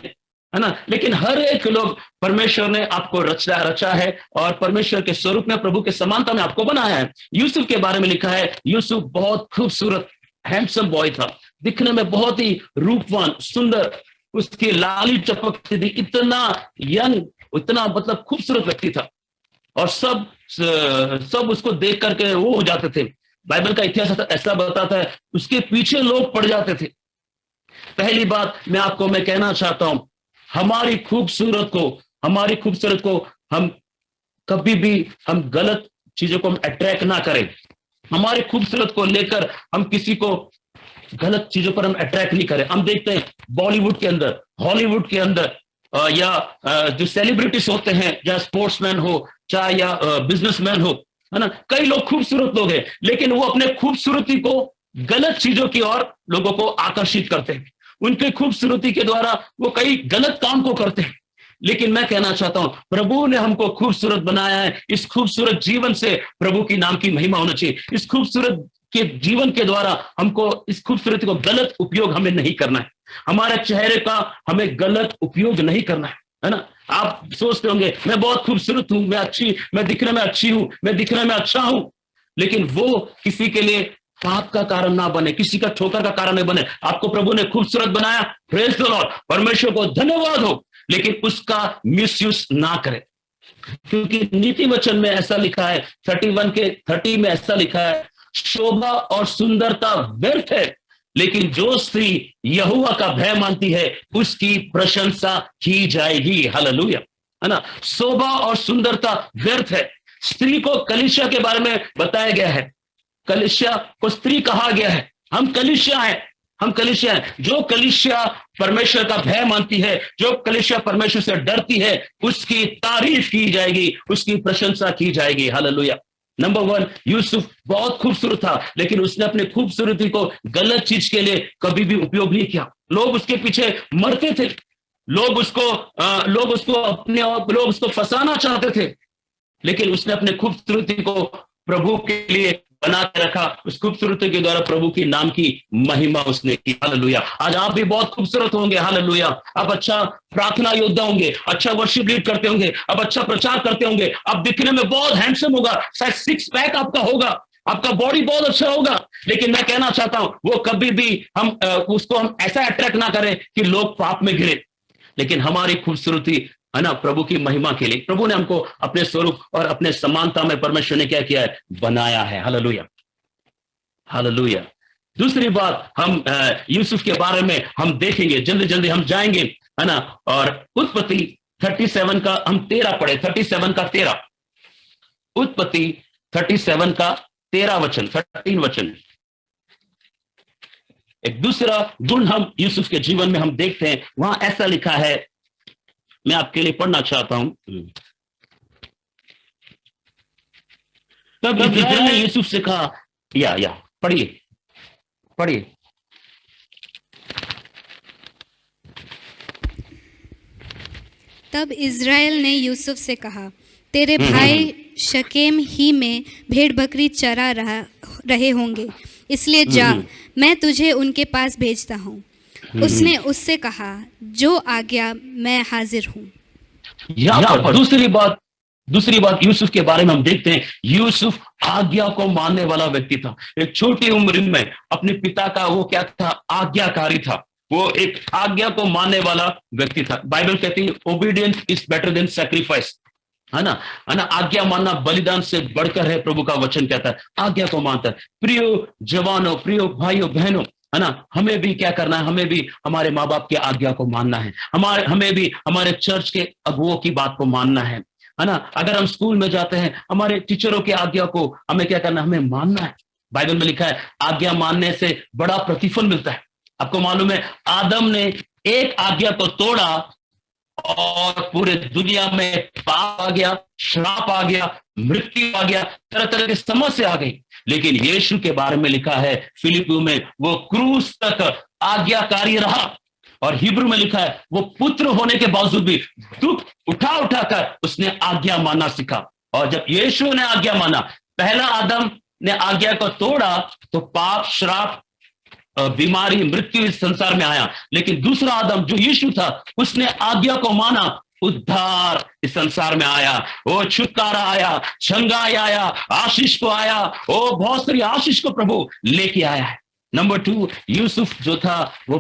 है ना। लेकिन हर एक लोग परमेश्वर ने आपको रचा है और परमेश्वर के स्वरूप में, प्रभु के समानता में आपको बनाया है। यूसुफ के बारे में लिखा है यूसुफ बहुत खूबसूरत हैंडसम बॉय था, दिखने में बहुत ही रूपवान सुंदर, उसकी लाली चपकती थी, इतना यंग, इतना मतलब खूबसूरत व्यक्ति था। और सब उसको देख करके वो हो जाते थे। बाइबल का इतिहास ऐसा बताता है उसके पीछे लोग पड़ जाते थे। पहली बात मैं कहना चाहता हूं, हमारी खूबसूरत को हम कभी भी हम गलत चीजों को हम अट्रैक्ट ना करें। हमारी खूबसूरत को लेकर हम किसी को गलत चीजों पर हम अट्रैक्ट नहीं करें। हम देखते हैं बॉलीवुड के अंदर, हॉलीवुड के अंदर या जो सेलिब्रिटीज होते हैं, या स्पोर्ट्समैन हो चाहे या बिजनेसमैन हो, है ना, कई लोग खूबसूरत लोग हैं लेकिन वो अपने खूबसूरती को गलत चीजों की ओर लोगों को आकर्षित करते हैं। उनकी खूबसूरती के द्वारा वो कई गलत काम को करते हैं। लेकिन मैं कहना चाहता हूं प्रभु ने हमको खूबसूरत बनाया है। इस खूबसूरत जीवन से प्रभु की नाम की महिमा होना चाहिए। इस खूबसूरत के जीवन के द्वारा हमको इस खूबसूरती को गलत उपयोग हमें नहीं करना है। हमारे चेहरे का हमें गलत उपयोग नहीं करना है ना। आप सोचते होंगे मैं बहुत खूबसूरत हूं, मैं दिखने में अच्छी हूं, मैं दिखने में अच्छा हूं, लेकिन वो किसी के लिए पाप का कारण ना बने, किसी का ठोकर का कारण नहीं बने। आपको प्रभु ने खूबसूरत बनाया, प्रेज द लॉर्ड, परमेश्वर को धन्यवाद हो, लेकिन उसका मिसयूज ना करें। क्योंकि नीति वचन में ऐसा लिखा है, 31:30 में ऐसा लिखा है, शोभा और सुंदरता व्यर्थ है, लेकिन जो स्त्री यहोवा का भय मानती है उसकी प्रशंसा की जाएगी। हालेलुया, है ना। शोभा और सुंदरता व्यर्थ है। स्त्री को कलीसिया के बारे में बताया गया है, कलीसिया को स्त्री कहा गया है। हम कलीसिया हैं, हम कलीसिया हैं। जो कलीसिया परमेश्वर का भय मानती है, जो कलीसिया परमेश्वर से डरती है, उसकी तारीफ की जाएगी, उसकी प्रशंसा की जाएगी। हालेलुया। नंबर 1, यूसुफ बहुत खूबसूरत था, लेकिन उसने अपनी खूबसूरती को गलत चीज के लिए कभी भी उपयोग नहीं किया। लोग उसके पीछे मरते थे, लोग उसको फंसाना चाहते थे, लेकिन उसने अपने खूबसूरती को प्रभु के लिए बना के रखा। उस खूबसूरती के द्वारा प्रभु की नाम की महिमा उसने की। हालेलुया। आज आप भी बहुत खूबसूरत होंगे। हालेलुया। आप अच्छा प्रार्थना योद्धा होंगे, अच्छा वर्शिप लीड करते होंगे, आप अच्छा प्रचार करते होंगे, आप दिखने में बहुत हैंडसम होगा, शायद 6 पैक आपका होगा, आपका बॉडी बहुत अच्छा होगा, लेकिन मैं कहना चाहता हूं वो कभी भी हम ऐसा अट्रैक्ट ना करें कि लोग पाप में गिरे। लेकिन हमारी खूबसूरती, है ना, प्रभु की महिमा के लिए प्रभु ने हमको अपने स्वरूप और अपने समानता में परमेश्वर ने क्या किया है, बनाया है। Hallelujah, hallelujah. दूसरी बात, हम यूसुफ के बारे में हम देखेंगे, जल्दी जल्दी हम जाएंगे, है ना। और उत्पत्ति 37 का हम 13 पढ़े, 37 का 13, उत्पत्ति 37 का 13 वचन, 13 वचन। एक दूसरा गुण हम यूसुफ के जीवन में हम देखते हैं, वहां ऐसा लिखा है, मैं आपके लिए पढ़ना चाहता हूं। तब इस्राएल ने यूसुफ से कहा, या पढ़िए पढ़िए। तब इज़राइल ने यूसुफ से कहा, तेरे भाई शकेम ही में भेड़ बकरी चरा रहे होंगे, इसलिए जा, मैं तुझे उनके पास भेजता हूँ। उसने उससे कहा, जो आज्ञा, मैं हाजिर हूँ। यहाँ पर दूसरी बात यूसुफ के बारे में हम देखते हैं, यूसुफ आज्ञा को मानने वाला व्यक्ति था। एक छोटी उम्र में अपने पिता का वो क्या था, आज्ञाकारी था। वो एक आज्ञा को मानने वाला व्यक्ति था। बाइबल कहती है obedience is better than sacrifice, है ना, है ना। आज्ञा मानना बलिदान से बढ़कर है, प्रभु का वचन कहता है। आज्ञा को मानता है। प्रियो जवानों, प्रियो भाइयों बहनों, है ना, हमें भी क्या करना है, हमें भी हमारे माँ बाप की आज्ञा को मानना है, हमें भी हमारे चर्च के अगुओं की बात को मानना है ना। अगर हम स्कूल में जाते हैं, हमारे टीचरों की आज्ञा को हमें क्या करना है, हमें मानना है। बाइबल में लिखा है आज्ञा मानने से बड़ा प्रतिफल मिलता है। आपको मालूम है, आदम ने एक आज्ञा को तोड़ा और पूरे दुनिया में पाप आ गया, श्राप आ गया, मृत्यु आ गया, तरह तरह की समस्या आ गई। लेकिन यीशु के बारे में लिखा है फिलिपियों में, वो क्रूस तक आज्ञाकारी रहा। और हिब्रू में लिखा है वो पुत्र होने के बावजूद भी दुख उठा कर उसने आज्ञा मानना सीखा। और जब यीशु ने आज्ञा माना, पहला आदम ने आज्ञा को तोड़ा तो पाप, श्राप, बीमारी, मृत्यु इस संसार में आया। लेकिन दूसरा आदम जो यीशु था, उसने आज्ञा को माना, उद्धार इस संसार में आया। वो छुटकारा आया, छंगाई आया, आशीष को आया, वो बहुत सारी आशीष को प्रभु लेके आया है। नंबर 2, यूसुफ जो था वो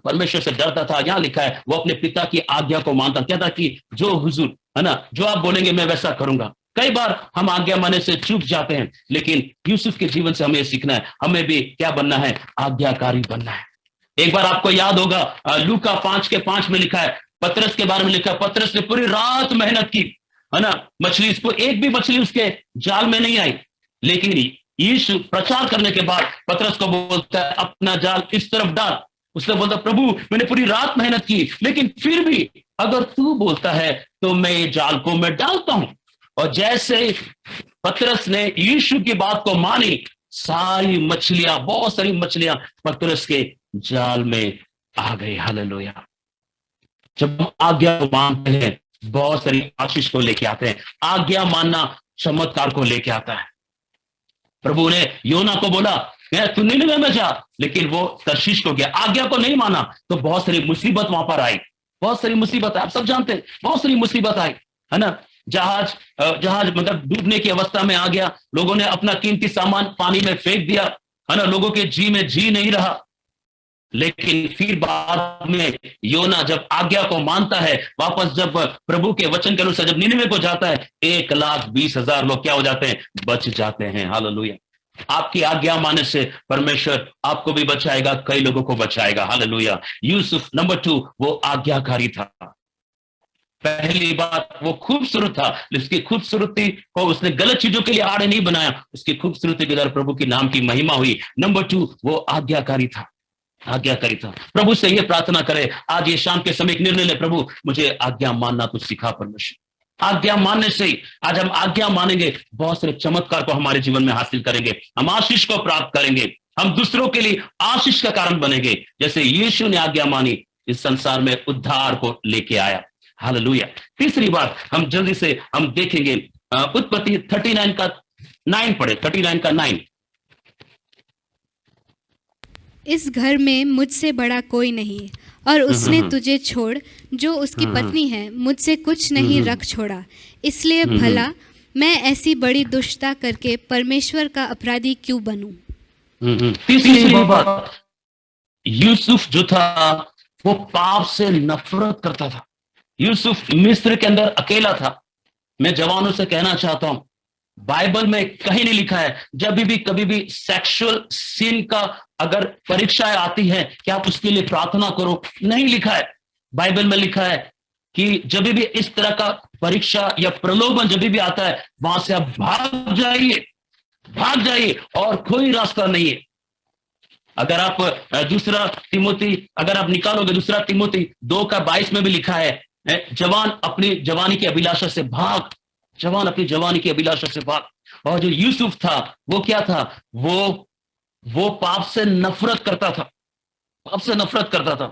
परमेश्वर से डरता था। यहां लिखा है वो अपने पिता की आज्ञा को मानता, कहता कि जो हुजूर, है ना, जो आप बोलेंगे मैं वैसा करूंगा। कई बार हम आज्ञा मानने से चूक जाते हैं, लेकिन यूसुफ के जीवन से हमें सीखना है, हमें भी क्या बनना है, आज्ञाकारी बनना है। एक बार आपको याद होगा, लूका 5:5 में लिखा है, पतरस के बारे में लिखा है, पतरस ने पूरी रात मेहनत की, है ना, मछली, इसको एक भी मछली उसके जाल में नहीं आई। लेकिन यीशु प्रचार करने के बाद पतरस को बोलता है अपना जाल इस तरफ डाल। उसने बोलता, प्रभु मैंने पूरी रात मेहनत की, लेकिन फिर भी अगर तू बोलता है तो मैं ये जाल को मैं डालता हूं। और जैसे पतरस ने यीशु की बात को मानी, सारी मछलियां, बहुत सारी मछलियां पतरस के जाल में आ गई। हालेलुया। जब हम आज्ञा को मानते हैं, बहुत सारी आशीष को लेके आते हैं। आज्ञा मानना चमत्कार को लेके आता है। प्रभु ने योना को बोला तू निनवे में जा, लेकिन वो तर्शीश को गया। आज्ञा को नहीं माना तो बहुत सारी मुसीबत वहां पर आई, बहुत सारी मुसीबत, आप सब जानते हैं, बहुत सारी मुसीबत आई, है ना। जहाज मतलब डूबने की अवस्था में आ गया, लोगों ने अपना कीमती सामान पानी में फेंक दिया, है ना, लोगों के जी में जी नहीं रहा। लेकिन फिर बाद में योना जब आज्ञा को मानता है, वापस जब प्रभु के वचन के अनुसार जब निनिवे को जाता है, 1,20,000 लोग क्या हो जाते हैं, बच जाते हैं। हालेलुया। आपकी आज्ञा मानने से परमेश्वर आपको भी बचाएगा, कई लोगों को बचाएगा। हालेलुया। यूसुफ नंबर 2, वो आज्ञाकारी था। पहली बात, वो खूबसूरत था, उसकी खूबसूरती को उसने गलत चीजों के लिए आड़े नहीं बनाया, उसकी खूबसूरती के द्वारा प्रभु के नाम की महिमा हुई। नंबर 2, वो आज्ञाकारी था। आज्ञाकारी था। प्रभु से ये प्रार्थना करे, आज ये शाम के समय एक निर्णय ले, प्रभु मुझे आज्ञा मानना तो सिखा परमेश्वर। आज्ञा मानने से ही, आज हम आज्ञा मानेंगे, बहुत सारे चमत्कार को हमारे जीवन में हासिल करेंगे, हम आशीष को प्राप्त करेंगे, हम दूसरों के लिए आशीष का कारण बनेंगे। जैसे यीशु ने आज्ञा मानी, इस संसार में उद्धार को लेके आया। हालेलुया। तीसरी बात हम जल्दी से हम देखेंगे, उत्पत्ति 39 का 9 पढ़े, 39 का 9। इस घर में मुझसे बड़ा कोई नहीं, और उसने तुझे छोड़ जो उसकी पत्नी है मुझसे कुछ नहीं रख छोड़ा, इसलिए भला मैं ऐसी बड़ी दुष्टता करके परमेश्वर का अपराधी क्यों बनूं। तीसरी बात, यूसुफ जो था वो पाप से नफरत करता था। यूसुफ मिस्र के अंदर अकेला था। मैं जवानों से कहना चाहता हूं, बाइबल में कहीं नहीं लिखा है जब भी कभी भी सेक्सुअल सिन का अगर परीक्षाएं आती है कि आप उसके लिए प्रार्थना करो, नहीं लिखा है। बाइबल में लिखा है कि जब भी इस तरह का परीक्षा या प्रलोभन जब भी आता है, वहां से आप भाग जाइए और कोई रास्ता नहीं है। अगर आप दूसरा तिमोथी अगर आप निकालोगे, दूसरा तिमोथी 2:22 में भी लिखा है, जवान अपनी जवानी की अभिलाषा से भाग, जवान अपनी जवानी की अभिलाषा से भाग। और जो यूसुफ था वो क्या था, वो पाप से नफरत करता था, पाप से नफरत करता था।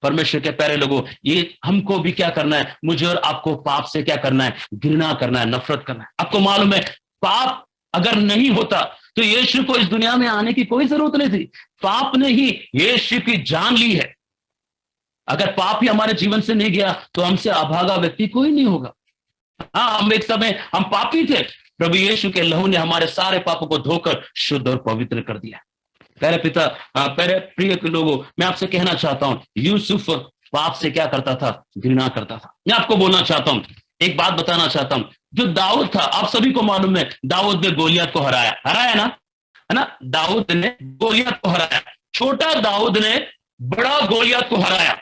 परमेश्वर के प्यारे लोगों, ये हमको भी क्या करना है, मुझे और आपको पाप से क्या करना है, घृणा करना है, नफरत करना है। आपको मालूम है, पाप अगर नहीं होता तो यीशु को इस दुनिया में आने की कोई जरूरत नहीं थी। पाप ने ही यीशु की जान ली है। अगर पाप ही हमारे जीवन से नहीं गया तो हमसे अभागा व्यक्ति कोई नहीं होगा। हाँ, हम एक समय हम पापी थे, प्रभु यीशु के लहू ने हमारे सारे पापों को धोकर शुद्ध और पवित्र कर दिया। प्यारे प्रिय लोगों, मैं आपसे कहना चाहता हूं, यूसुफ पाप से क्या करता था, घृणा करता था। मैं आपको बोलना चाहता हूं, एक बात बताना चाहता हूं, जो दाऊद था, आप सभी को मालूम है, दाऊद ने गोलियत को हराया ना, है ना। दाऊद ने गोलियत को हराया, छोटा दाऊद ने बड़ा गोलियत को हराया।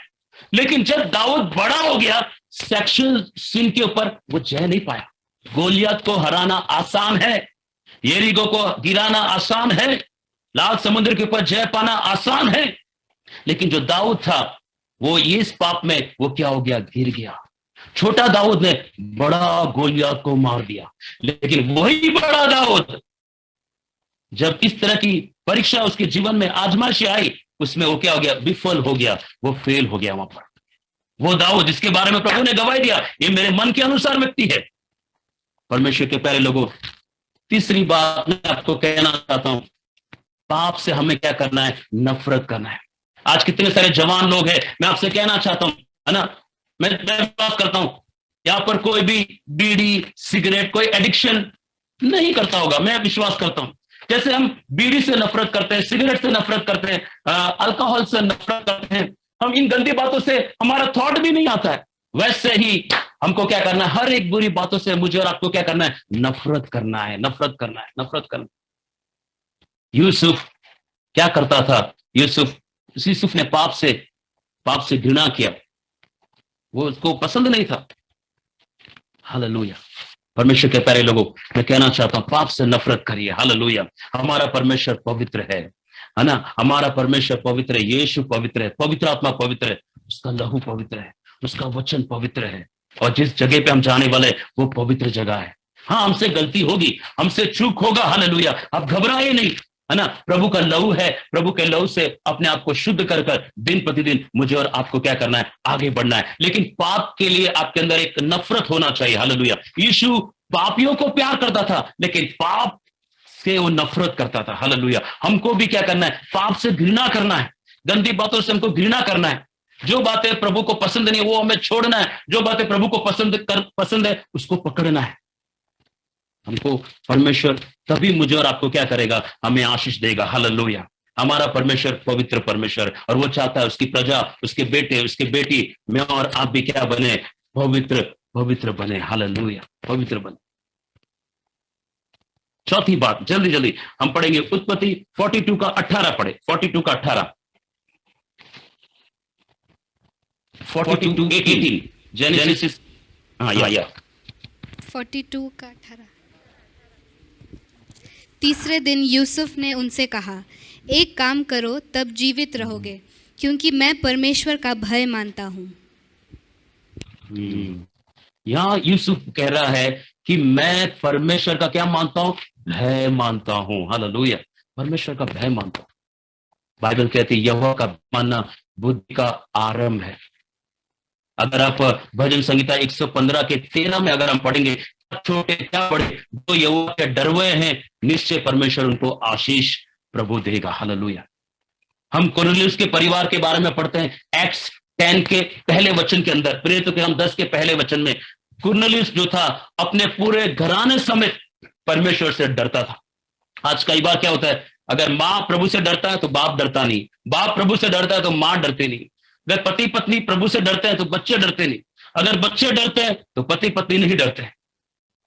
लेकिन जब दाऊद बड़ा हो गया, सेक्सुअल सिन के ऊपर वो जय नहीं पाया। गोलियत को हराना आसान है, यरीहो को गिराना आसान है, लाल समुद्र के ऊपर जय पाना आसान है। लेकिन जो दाऊद था वो इस पाप में वो क्या हो गया, गिर गया। छोटा दाऊद ने बड़ा गोलियत को मार दिया, लेकिन वही बड़ा दाऊद जब इस तरह की परीक्षा उसके जीवन में आजमाइश आई, उसमें वो क्या हो गया, विफल हो गया, वो फेल हो गया। वहां पर वो दाऊद जिसके बारे में प्रभु ने गवाही दिया, ये मेरे मन के अनुसार व्यक्ति है। परमेश्वर के प्यारे लोगों, तीसरी बात मैं आपको कहना चाहता हूं, पाप से हमें क्या करना है, नफरत करना है। आज कितने सारे जवान लोग हैं, मैं आपसे कहना चाहता हूं, है ना, मैं विश्वास करता हूं यहां पर कोई भी बीड़ी सिगरेट कोई एडिक्शन नहीं करता होगा। मैं विश्वास करता हूं जैसे हम बीड़ी से नफरत करते हैं, सिगरेट से नफरत करते हैं, अल्कोहल से नफरत करते हैं, हम इन गंदी बातों से हमारा थॉट भी नहीं आता है, वैसे ही हमको क्या करना है, हर एक बुरी बातों से मुझे और आपको क्या करना है, नफरत करना है, नफरत करना है, नफरत करना। यूसुफ क्या करता था, यूसुफ ने पाप से घृणा किया, वो उसको पसंद नहीं था। हालेलुया। परमेश्वर के प्यारे लोगों, मैं कहना चाहता हूं, पाप से नफरत करिए। हालेलुया। हमारा परमेश्वर पवित्र है ना, हमारा परमेश्वर पवित्र है, यीशु पवित्र है, पवित्र आत्मा पवित्र है, उसका लहू पवित्र है, उसका वचन पवित्र है, और जिस जगह पे हम जाने वाले वो पवित्र जगह है। हाँ, हमसे गलती होगी, हमसे चूक होगा। हालेलुया। आप घबराए नहीं, है ना, प्रभु का लहू है, प्रभु के लहू से अपने आप को शुद्ध कर दिन प्रतिदिन मुझे और आपको क्या करना है, आगे बढ़ना है। लेकिन पाप के लिए आपके अंदर एक नफरत होना चाहिए। हालेलुया। यीशु पापियों को प्यार करता था, लेकिन पाप से वो नफरत करता था। हालेलुया। हमको भी क्या करना है, पाप से घृणा करना है, गंदी बातों से हमको घृणा करना है। जो बातें प्रभु को पसंद नहीं वो हमें छोड़ना है, जो बातें प्रभु को पसंद है उसको पकड़ना है। हमको परमेश्वर तभी मुझे और आपको क्या करेगा, हमें आशीष देगा। हालेलुया। हमारा परमेश्वर पवित्र परमेश्वर, और वो चाहता है उसकी प्रजा, उसके बेटे, उसके बेटी, मैं और आप भी क्या बने, पवित्र पवित्र बने। हालेलुया, पवित्र बने। चौथी बात जल्दी जल्दी हम पढ़ेंगे, उत्पत्ति 42 का 18 पढ़े, 42 का 18, 42 to 18, जेनेसिस। हाँ या 42 का 18। तीसरे दिन यूसुफ ने उनसे कहा, एक काम करो तब जीवित रहोगे, क्योंकि मैं परमेश्वर का भय मानता हूँ। यहाँ यूसुफ कह रहा है कि मैं परमेश्वर का क्या मानता हूं, भय मानता हूं। हालेलुया, परमेश्वर का भय मानता हूं। बाइबल कहती है यहोवा का मानना बुद्धि का आरंभ है। अगर आप भजन संहिता 115 के 13 में अगर हम पढ़ेंगे, छोटे क्या बड़े जो यहोवा के डरवे हैं, निश्चय परमेश्वर उनको आशीष प्रभु देगा। हालेलुया। हम कुरनेलियुस के परिवार के बारे में पढ़ते हैं एक्ट्स 10 के पहले वचन के अंदर, प्रेरितों के हम 10 के पहले वचन में, कुरनेलियुस जो था अपने पूरे घराने समेत परमेश्वर से डरता था। आज कई बार क्या होता है, अगर माँ प्रभु से डरता है तो बाप डरता नहीं, बाप प्रभु से डरता है तो माँ डरती नहीं, अगर पति पत्नी प्रभु से डरते हैं तो बच्चे डरते नहीं, अगर बच्चे डरते हैं तो पति पत्नी नहीं डरते हैं।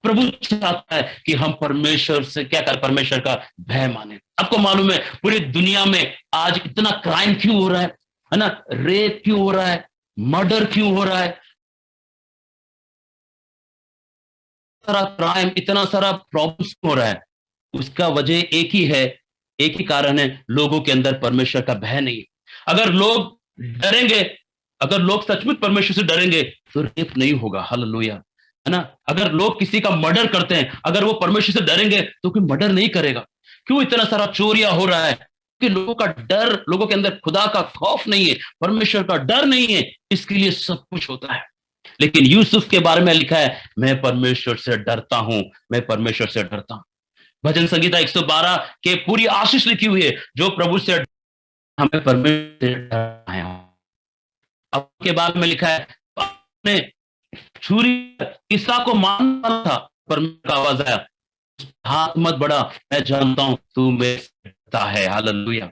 प्रभु चाहता है कि हम परमेश्वर से क्या कर, परमेश्वर का भय माने। आपको मालूम है पूरी दुनिया में आज इतना क्राइम क्यों हो रहा है ना, रेप क्यों हो रहा है, मर्डर क्यों हो रहा है, सारा क्राइम, इतना सारा प्रॉब्लम्स हो रहा है। उसका वजह एक ही है, एक ही कारण है, लोगों के अंदर परमेश्वर का भय नहीं। अगर लोग डरेंगे, अगर लोग सचमुच परमेश्वर से डरेंगे तो रेप नहीं होगा। हालेलुया, है ना। अगर लोग किसी का मर्डर करते हैं, अगर वो परमेश्वर से डरेंगे तो कोई मर्डर नहीं करेगा। क्यों इतना सारा चोरियां हो रहा है, कि लोगों का डर, लोगों के अंदर खुदा का खौफ नहीं है, परमेश्वर का डर नहीं है, इसके लिए सब कुछ होता है। लेकिन यूसुफ के बारे में लिखा है, मैं परमेश्वर से डरता हूं, मैं परमेश्वर से डरता हूं। भजन संगीता 112 के पूरी आशीष लिखी हुई है, जो प्रभु से हमें परमेश्वर से डरना है। अब के बारे में लिखा है, अपने छुरी किस्सा को मारना था, परमेश्वर का आवाज आया, हाथ मत बढ़ा, मैं जानता हूं तू मेरे से डरता है। हालेलुया।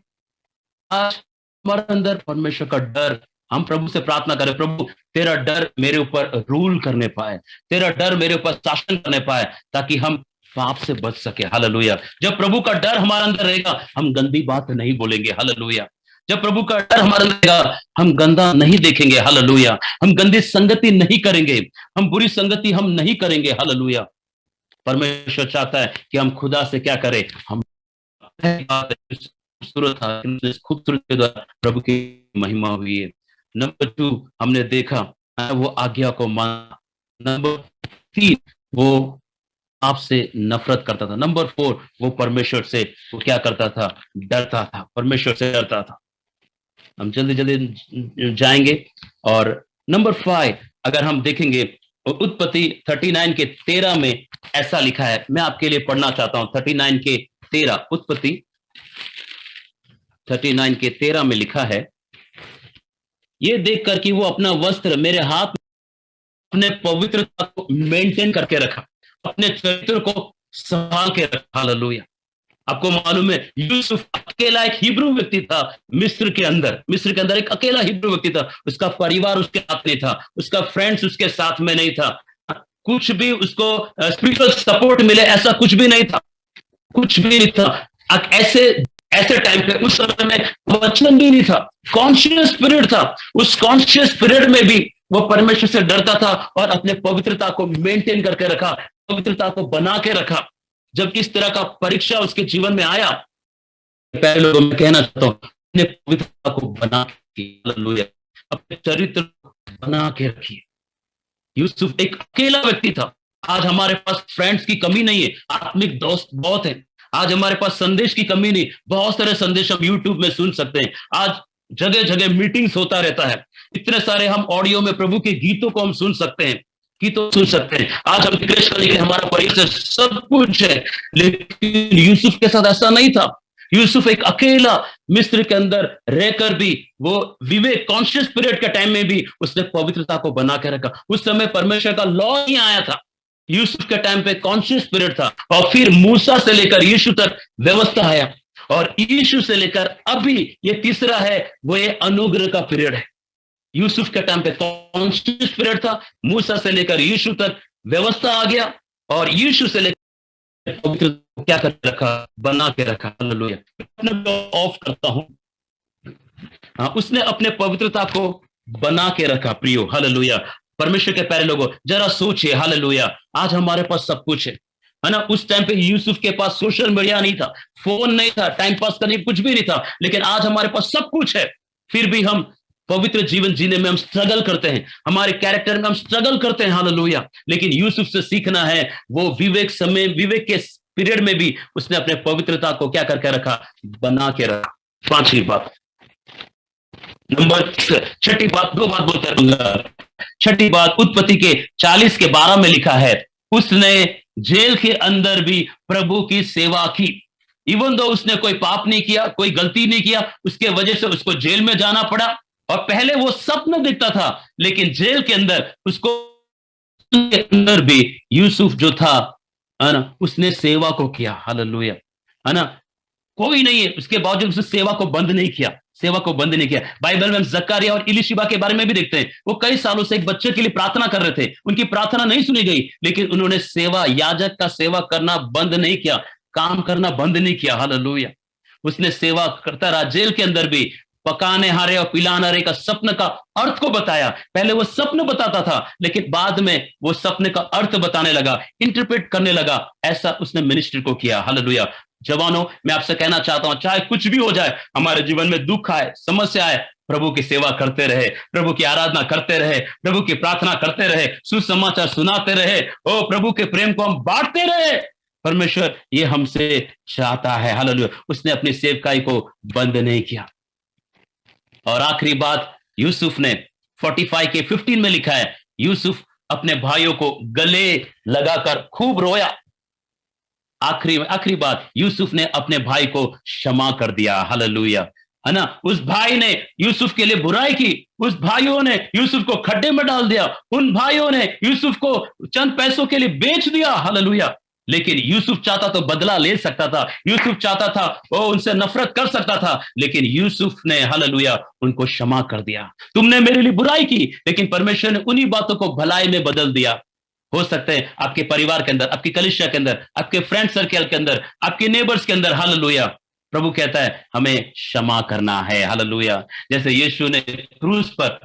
आज हमारे अंदर परमेश्वर का डर, हम प्रभु से प्रार्थना करें, प्रभु तेरा डर मेरे ऊपर रूल करने पाए, तेरा डर मेरे ऊपर शासन करने पाए, ताकि हम पाप से बच सके। हालेलुया। जब प्रभु का डर हमारे अंदर रहेगा, हम गंदी बात नहीं बोलेंगे। हालेलुया। जब प्रभु का डर हमारे अंदर रहेगा, हम गंदा नहीं देखेंगे। हालेलुया। हम गंदी संगति नहीं करेंगे, हम बुरी संगति हम नहीं करेंगे। हालेलुया। परमेश्वर चाहता है कि हम खुदा से क्या करें, हम खूबसूरत के द्वारा प्रभु की महिमा हुई है। नंबर 2 हमने देखा वो आज्ञा को माना। नंबर 3 वो आपसे नफरत करता था। नंबर 4 वो परमेश्वर से वो क्या करता था, डरता था, परमेश्वर से डरता था। हम जल्दी जल्दी जाएंगे। और नंबर 5 अगर हम देखेंगे, उत्पत्ति 39 के 13 में ऐसा लिखा है, मैं आपके लिए पढ़ना चाहता हूं। 39 के 13, उत्पत्ति 39 के 13 में लिखा है, ये देखकर कि वो अपना वस्त्र मेरे हाथ, अपने पवित्रता को मेंटेन करके रखा, अपने चरित्र को संभाल के रखा। हालेलुया। आपको मालूम है यूसुफ अकेला एक हिब्रू व्यक्ति था, मिस्र के अंदर एक अकेला हिब्रू व्यक्ति था। उसका परिवार उसके साथ नहीं था, उसका फ्रेंड्स उसके साथ में नहीं था, कुछ भी उसको स्पिरिचुअल सपोर्ट मिले ऐसा कुछ भी नहीं था, कुछ भी नहीं था। ऐसे टाइम पे उस समय में वचन भी नहीं था, कॉन्शियस स्पिरिट था। उस कॉन्शियस स्पिरिट में भी वो परमेश्वर से डरता था और अपने पवित्रता को मेंटेन करके रखा, पवित्रता को बना के रखा। जब इस तरह का परीक्षा उसके जीवन में आया, पहले लोगों में कहना चाहता हूं, अपने पवित्रता को बना के, हालेलुया, अपने चरित्र बना के रखिए। यूसुफ एक अकेला व्यक्ति था। आज हमारे पास फ्रेंड्स की कमी नहीं है, आत्मिक दोस्त बहुत है। आज हमारे पास संदेश की कमी नहीं, बहुत सारे संदेश हम यूट्यूब में सुन सकते हैं। आज जगह जगह मीटिंग्स होता रहता है, इतने सारे हम ऑडियो में प्रभु के गीतों को हम सुन सकते हैं, आज हम डिक्लेयर करने के लिए हमारा परिचय सब कुछ है। लेकिन यूसुफ के साथ ऐसा नहीं था। यूसुफ एक अकेला मिस्र के अंदर रहकर भी वो विवेक कॉन्शियस पीरियड के टाइम में भी उसने पवित्रता को बना के रखा। उस समय परमेश्वर का लॉ नहीं आया था, यूसुफ के टाइम पे कॉन्शियस पीरियड था। और फिर मूसा से लेकर यीशु तक व्यवस्था आया, और यीशु से लेकर अभी ये तीसरा है, वो ये अनुग्रह का पीरियड है। यूसुफ के टाइम पे कॉन्शियस पीरियड था, मूसा से लेकर यीशु तक व्यवस्था आ गया, और यीशु से लेकर पवित्र क्या कर रखा, बना के रखा। हालेलुया। अपने ऑफ करता हूं। हाँ, उसने अपने पवित्रता को बना के रखा प्रियो। हालेलुया। परमेश्वर के प्यारे लोगों, जरा सोचिए। हालेलुया। आज हमारे पास सब कुछ है ना। उस टाइम पे यूसुफ के पास सोशल मीडिया नहीं था, फोन नहीं था, टाइम पास करने कुछ भी नहीं था, लेकिन आज हमारे पास सब कुछ है। फिर भी हम पवित्र जीवन जीने में हम स्ट्रगल करते हैं, हमारे कैरेक्टर में हम स्ट्रगल करते हैं। हालेलुया। लेकिन यूसुफ से सीखना है, वो विवेक के पीरियड में भी उसने अपने पवित्रता को क्या करके रखा, बना के रखा। पांचवी बात, छठी बात, दो बात बोलता रहूंगा। छठी बात उत्पत्ति के 40:12 में लिखा है, उसने जेल के अंदर भी प्रभु की सेवा की। इवन दो उसने कोई पाप नहीं किया, कोई गलती नहीं किया, उसके वजह से उसको जेल में जाना पड़ा। और पहले वो स्वप्न दिखता था, लेकिन जेल के अंदर उसको के अंदर भी यूसुफ जो था, है ना, उसने सेवा को किया। हालेलुया। है ना, कोई नहीं है, उसके बावजूद उसने सेवा को बंद नहीं किया, सेवा को बंद नहीं किया। बाइबल में हम जकरिया और इलीशिबा के बारे में भी देखते हैं। वो कई सालों से एक बच्चे के लिए प्रार्थना कर रहे थे, उनकी प्रार्थना नहीं सुनी गई, लेकिन उन्होंने सेवा, याजक का सेवा करना बंद नहीं किया, काम करना बंद नहीं किया। हालेलुया। उसने सेवा करता रहा, जेल के अंदर भी पकाने हारे और पिलाने हारे का सपने का अर्थ को बताया। पहले वो सपने बताता था, लेकिन बाद में वो सपने का अर्थ बताने लगा, इंटरप्रेट करने लगा। ऐसा उसने मिनिस्ट्री को किया। हालेलुया। जवानों, मैं आपसे कहना चाहता हूं, चाहे कुछ भी हो जाए, हमारे जीवन में दुख आए, समस्या आए, प्रभु की सेवा करते रहे, प्रभु की आराधना करते रहे, प्रभु की प्रार्थना करते रहे, सुसमाचार सुनाते रहे, ओ प्रभु के प्रेम को हम बांटते रहे। परमेश्वर ये हमसे चाहता है। हालेलुया। उसने अपनी सेवकाई को बंद नहीं किया। और आखिरी बात, यूसुफ ने 45:15 में लिखा है, यूसुफ अपने भाइयों को गले लगाकर खूब रोया। आखिरी बात, यूसुफ ने अपने भाई को क्षमा कर दिया। हालेलुया। है ना, उस भाई ने यूसुफ के लिए बुराई की, उस भाइयों ने यूसुफ को खड्डे में डाल दिया, उन भाइयों ने यूसुफ को चंद पैसों के लिए बेच दिया। हालेलुया। लेकिन यूसुफ चाहता तो बदला ले सकता था, यूसुफ चाहता था वो उनसे नफरत कर सकता था, लेकिन यूसुफ ने, हालेलुया, उनको क्षमा कर दिया। तुमने मेरे लिए बुराई की, लेकिन परमेश्वर ने उन्हीं बातों को भलाई में बदल दिया। हो सकते हैं आपके परिवार के अंदर, आपकी कलीसिया के अंदर, आपके फ्रेंड सर्कल के अंदर, आपके नेबर्स के अंदर, हालेलुया, प्रभु कहता है हमें क्षमा करना है। हालेलुया। जैसे यीशु ने क्रूस पर,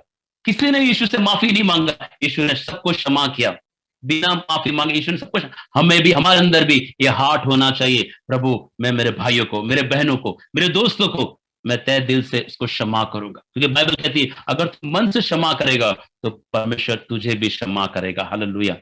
किसी ने यीशु से माफी नहीं मांगा, यीशु ने सबको क्षमा किया, बिना माफी मांगे यीशु ने सब कुछ। हमें भी, हमारे अंदर भी ये हार्ट होना चाहिए, प्रभु मैं मेरे भाइयों को, मेरे बहनों को, मेरे दोस्तों को मैं तय दिल से इसको क्षमा करूंगा, क्योंकि बाइबल कहती है अगर तू मन से क्षमा करेगा तो परमेश्वर तुझे भी क्षमा करेगा। हालेलुया।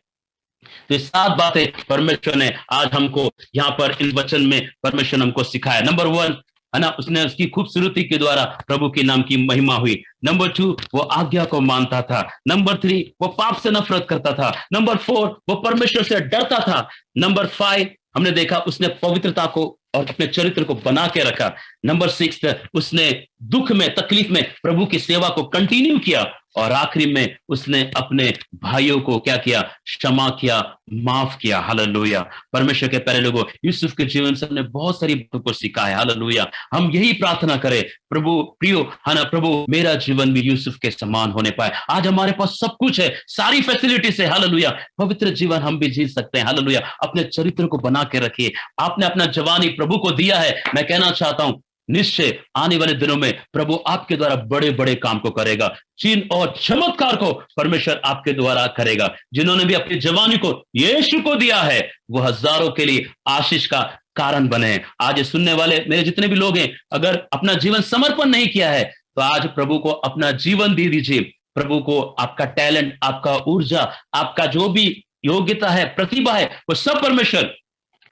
तो ये 7 बातें परमेश्वर ने आज हमको यहाँ पर इन वचन में परमेश्वर ने हमको सिखाया। नंबर 1, है ना, उसने उसकी खूबसूरती के द्वारा प्रभु के नाम की महिमा हुई। नंबर 2, वो आज्ञा को मानता था। नंबर 3, वो पाप से नफरत करता था। नंबर 4, वो परमेश्वर से डरता था। नंबर 5, हमने देखा उसने पवित्रता को और अपने चरित्र को बना के रखा। नंबर 6, उसने दुख में, तकलीफ में प्रभु की सेवा को कंटिन्यू किया। और आखिरी में उसने अपने भाइयों को क्या किया, क्षमा किया, माफ किया। हालेलुया। परमेश्वर के प्यारे लोगों, यूसुफ के जीवन से हमने बहुत सारी बातों को सीखा है। हालेलुया। हम यही प्रार्थना करें, प्रभु प्रियो, है ना, प्रभु मेरा जीवन भी यूसुफ के समान होने पाए। आज हमारे पास सब कुछ है, सारी फैसिलिटीज है। हालेलुया। पवित्र जीवन हम भी जी सकते हैं। हालेलुया। अपने चरित्र को बना के रखिए। आपने अपना जवानी प्रभु को दिया है। मैं कहना चाहता हूं, निश्चय आने वाले दिनों में प्रभु आपके द्वारा बड़े बड़े काम को करेगा, चिन्ह और चमत्कार को परमेश्वर आपके द्वारा करेगा। जिन्होंने भी अपनी जवानी को यीशु को दिया है, वो हजारों के लिए आशीष का कारण बने। आज सुनने वाले मेरे जितने भी लोग हैं, अगर अपना जीवन समर्पण नहीं किया है तो आज प्रभु को अपना जीवन दे दीजिए। प्रभु को आपका टैलेंट, आपका ऊर्जा, आपका जो भी योग्यता है, प्रतिभा है, वो सब परमेश्वर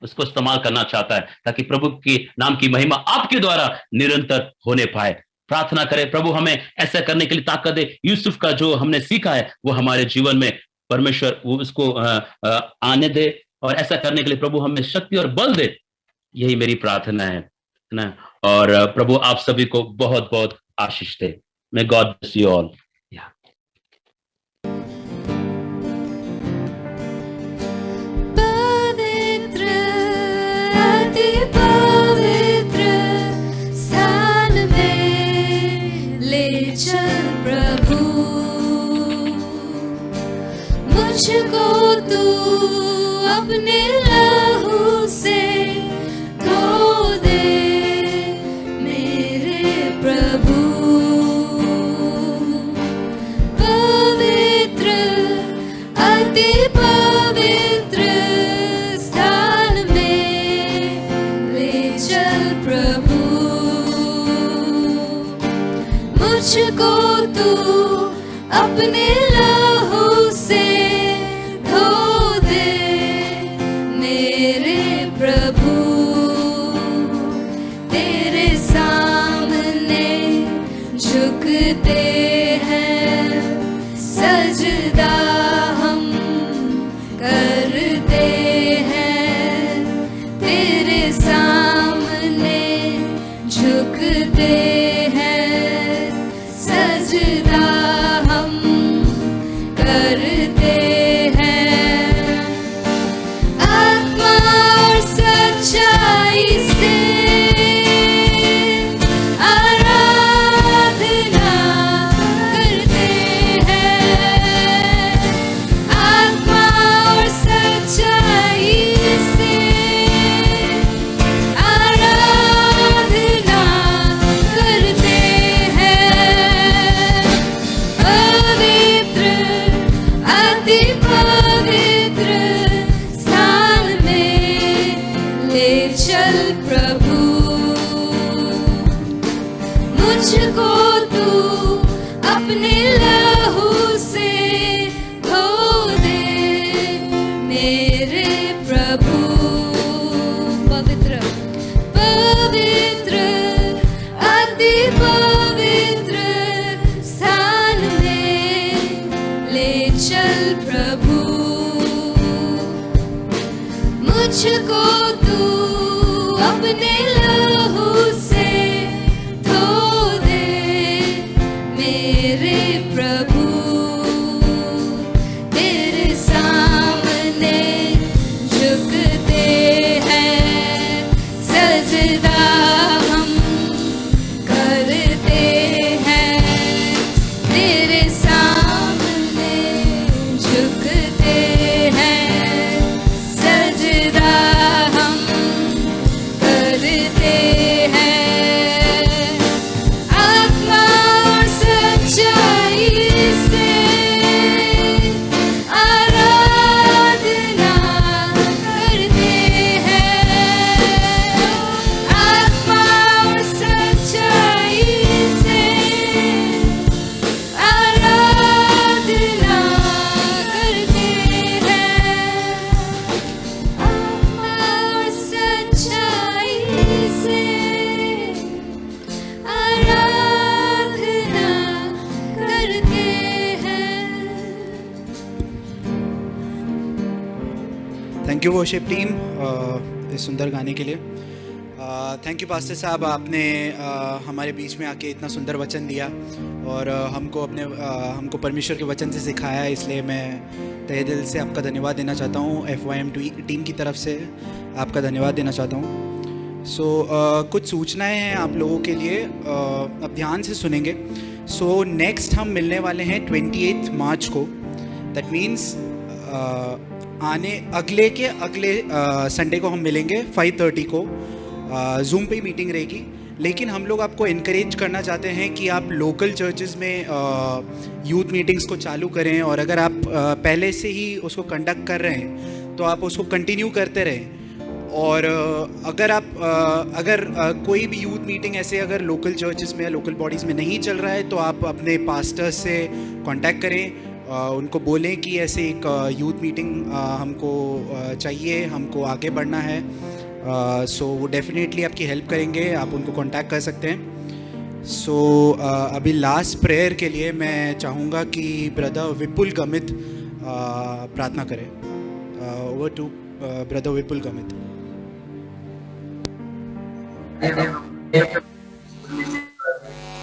उसको इस्तेमाल करना चाहता है, ताकि प्रभु के नाम की महिमा आपके द्वारा निरंतर होने पाए। प्रार्थना करें, प्रभु हमें ऐसा करने के लिए ताकत दे। यूसुफ का जो हमने सीखा है वो हमारे जीवन में परमेश्वर वो उसको आने दे, और ऐसा करने के लिए प्रभु हमें शक्ति और बल दे। यही मेरी प्रार्थना है। है ना। और प्रभु आप सभी को बहुत बहुत आशीष दे। May God bless you all. पवित्र अति पवित्र स्थान में ले चल प्रभु, मुझको तू अपने लहू से धो दे मेरे प्रभु। पवित्र अति पवित्र स्थान में ले चल प्रभु, मुझको तू अपने लहू से धो दे मेरे प्रभु। तेरे सामने झुकते हैं, सजदा हम करते हैं। तेरे सामने झुकते हैं, सजदा हम करते हैं। आत्मा और सच्चाई से आराधना करते हैं। आत्मा और सच्चाई से आराधना करते हैं। पवित्र अति पवित्र स्थान में ले चल प्रभु, मुझको तू अपने लहू से धो दे मेरे प्रभु। पवित्र पवित्र अति पवित्र स्थान में ले चल प्रभु, मुझको तू अपने लहू से धो दे मेरे प्रभु। तेरे सामने झुकते हैं, सजदा हम करते हैं। तेरे सामने झुकते हैं, सजदा हम करते हैं। आत्मा और सच्चाई से आराधना करते हैं। आत्मा और सच्चाई से आराधना करते हैं। आत्मा और सच्चाई से आराधना करते हैं। थैंक यू वर्शिप टीम इस सुंदर गाने के लिए। थैंक यू पास्टर साहब, आपने हमारे बीच में आके इतना सुंदर वचन दिया और हमको परमेश्वर के वचन से सिखाया, इसलिए मैं तहे दिल से आपका धन्यवाद देना चाहता हूँ। FYM टीम की तरफ से आपका धन्यवाद देना चाहता हूँ। कुछ सूचनाएं हैं आप लोगों के लिए, अब ध्यान से सुनेंगे। नेक्स्ट हम मिलने वाले हैं 28 मार्च को। दैट मीन्स अगले संडे को हम मिलेंगे 5:30 को। जूम पे ही मीटिंग रहेगी, लेकिन हम लोग आपको इनकरेज करना चाहते हैं कि आप लोकल चर्चेज़ में यूथ मीटिंग्स को चालू करें, और अगर आप पहले से ही उसको कंडक्ट कर रहे हैं तो आप उसको कंटिन्यू करते रहें। और अगर कोई भी यूथ मीटिंग ऐसे अगर लोकल चर्चेज़ में या लोकल बॉडीज़ में नहीं चल रहा है तो आप अपने पास्टर्स से कांटेक्ट करें, उनको बोलें कि ऐसे एक यूथ मीटिंग हमको चाहिए, हमको आगे बढ़ना है। सो वो डेफिनेटली आपकी हेल्प करेंगे, आप उनको कांटेक्ट कर सकते हैं। अभी लास्ट प्रेयर के लिए मैं चाहूँगा कि ब्रदर विपुल गमित प्रार्थना करें। ओवर टू ब्रदर विपुल गमित।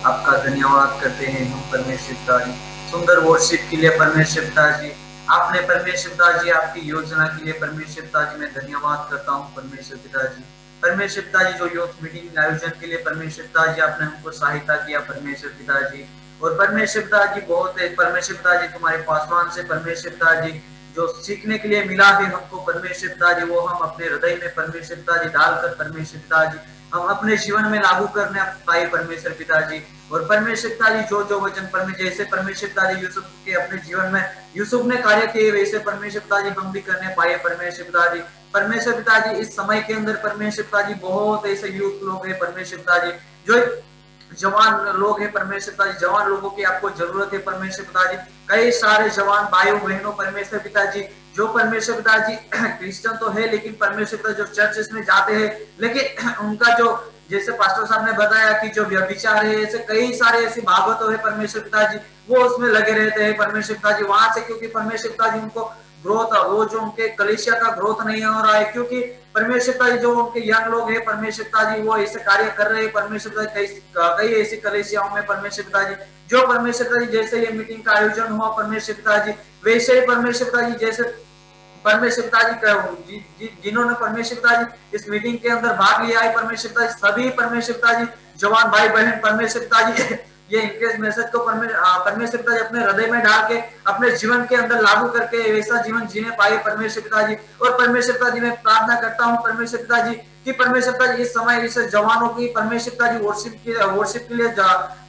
आपका धन्यवाद करते हैं हम परमेश्वर पिता जी, सुंदर वर्शिप के लिए परमेश्वर पिता जी, आपने परमेश्वर पिता जी आपकी योजना के लिए परमेश्वर पिता जी मैं धन्यवाद करता हूँ परमेश्वर पिता जी। परमेश्वर पिता जी जो यूथ मीटिंग आयोजन के लिए परमेश्वर पिता जी आपने हमको सहायता किया परमेश्वर पिता जी, और परमेश्वर पिता जी बहुत है परमेश्वर पिता जी तुम्हारे पासवान से परमेश्वर पिता जी जो सीखने के लिए मिला है हमको परमेश्वर पिता जी, वो हम अपने हृदय में परमेश्वर पिता जी डालकर परमेश्वर पिता जी हम अपने जीवन में लागू करने पाए परमेश्वर पिता जी। और परमेश्वर पिता जी जो वचन परमेश्वर जैसे परमेश्वर पिता जी यूसुफ के अपने जीवन में यूसुफ ने कार्य किए वैसे परमेश्वर पिता जी हम भी करने पाए परमेश्वर पिता जी। परमेश्वर पिता जी इस समय के अंदर परमेश्वर पिता जी बहुत ऐसे यूथ लोग हैं परमेश्वर पिता जी जो जवान लोग हैं परमेश्वर पिता जी, जवान लोगों की आपको जरूरत है परमेश्वर पिता जी। कई सारे जवान भाइयों बहनों परमेश्वर पिता जी जो परमेश्वर पिता जी क्रिश्चियन तो है लेकिन परमेश्वर पिता जो चर्च में जाते हैं लेकिन उनका जो जैसे पास्टर साहब ने बताया कि जो व्यभिचार है ऐसे कई सारे ऐसी बाबतों है परमेश्वर पिता जी वो उसमें लगे रहते हैं परमेश्वर पिता जी वहां से, क्योंकि परमेश्वर पिता जी उनको ग्रोथ वो जो उनके कलीसिया का ग्रोथ नहीं हो रहा है, क्योंकि परमेश्वर पिता जी जो उनके यंग लोग हैं परमेश्वर पिता जी वो ऐसे कार्य कर रहे हैं परमेश्वर पिता जी कई ऐसी कलीसियाओं में परमेश्वर पिता जी जो परमेश्वर पिता जी जैसे ये मीटिंग का आयोजन हुआ परमेश्वर पिता जी वैसे ही परमेश्वर पिता जी जैसे परमेश्वर पिता जी जिन्होंने परमेश्वर पिता जी इस मीटिंग के अंदर भाग लिया है परमेश्वर पिता जी सभी परमेश्वर पिता जी जवान भाई बहन परमेश्वर पिता जी ये इंग्लिश मैसेज को परमेश्वर पिता जी अपने हृदय में डाल के अपने जीवन के अंदर लागू करके वैसा जीवन जीने पाए परमेश्वर पिता जी। और परमेश्वर पिता जी मैं प्रार्थना करता हूँ परमेश्वर पिता जी कि परमेश्वर पिता जी इस समय इस जवानों की परमेश्वर पिता जी वर्शिप के लिए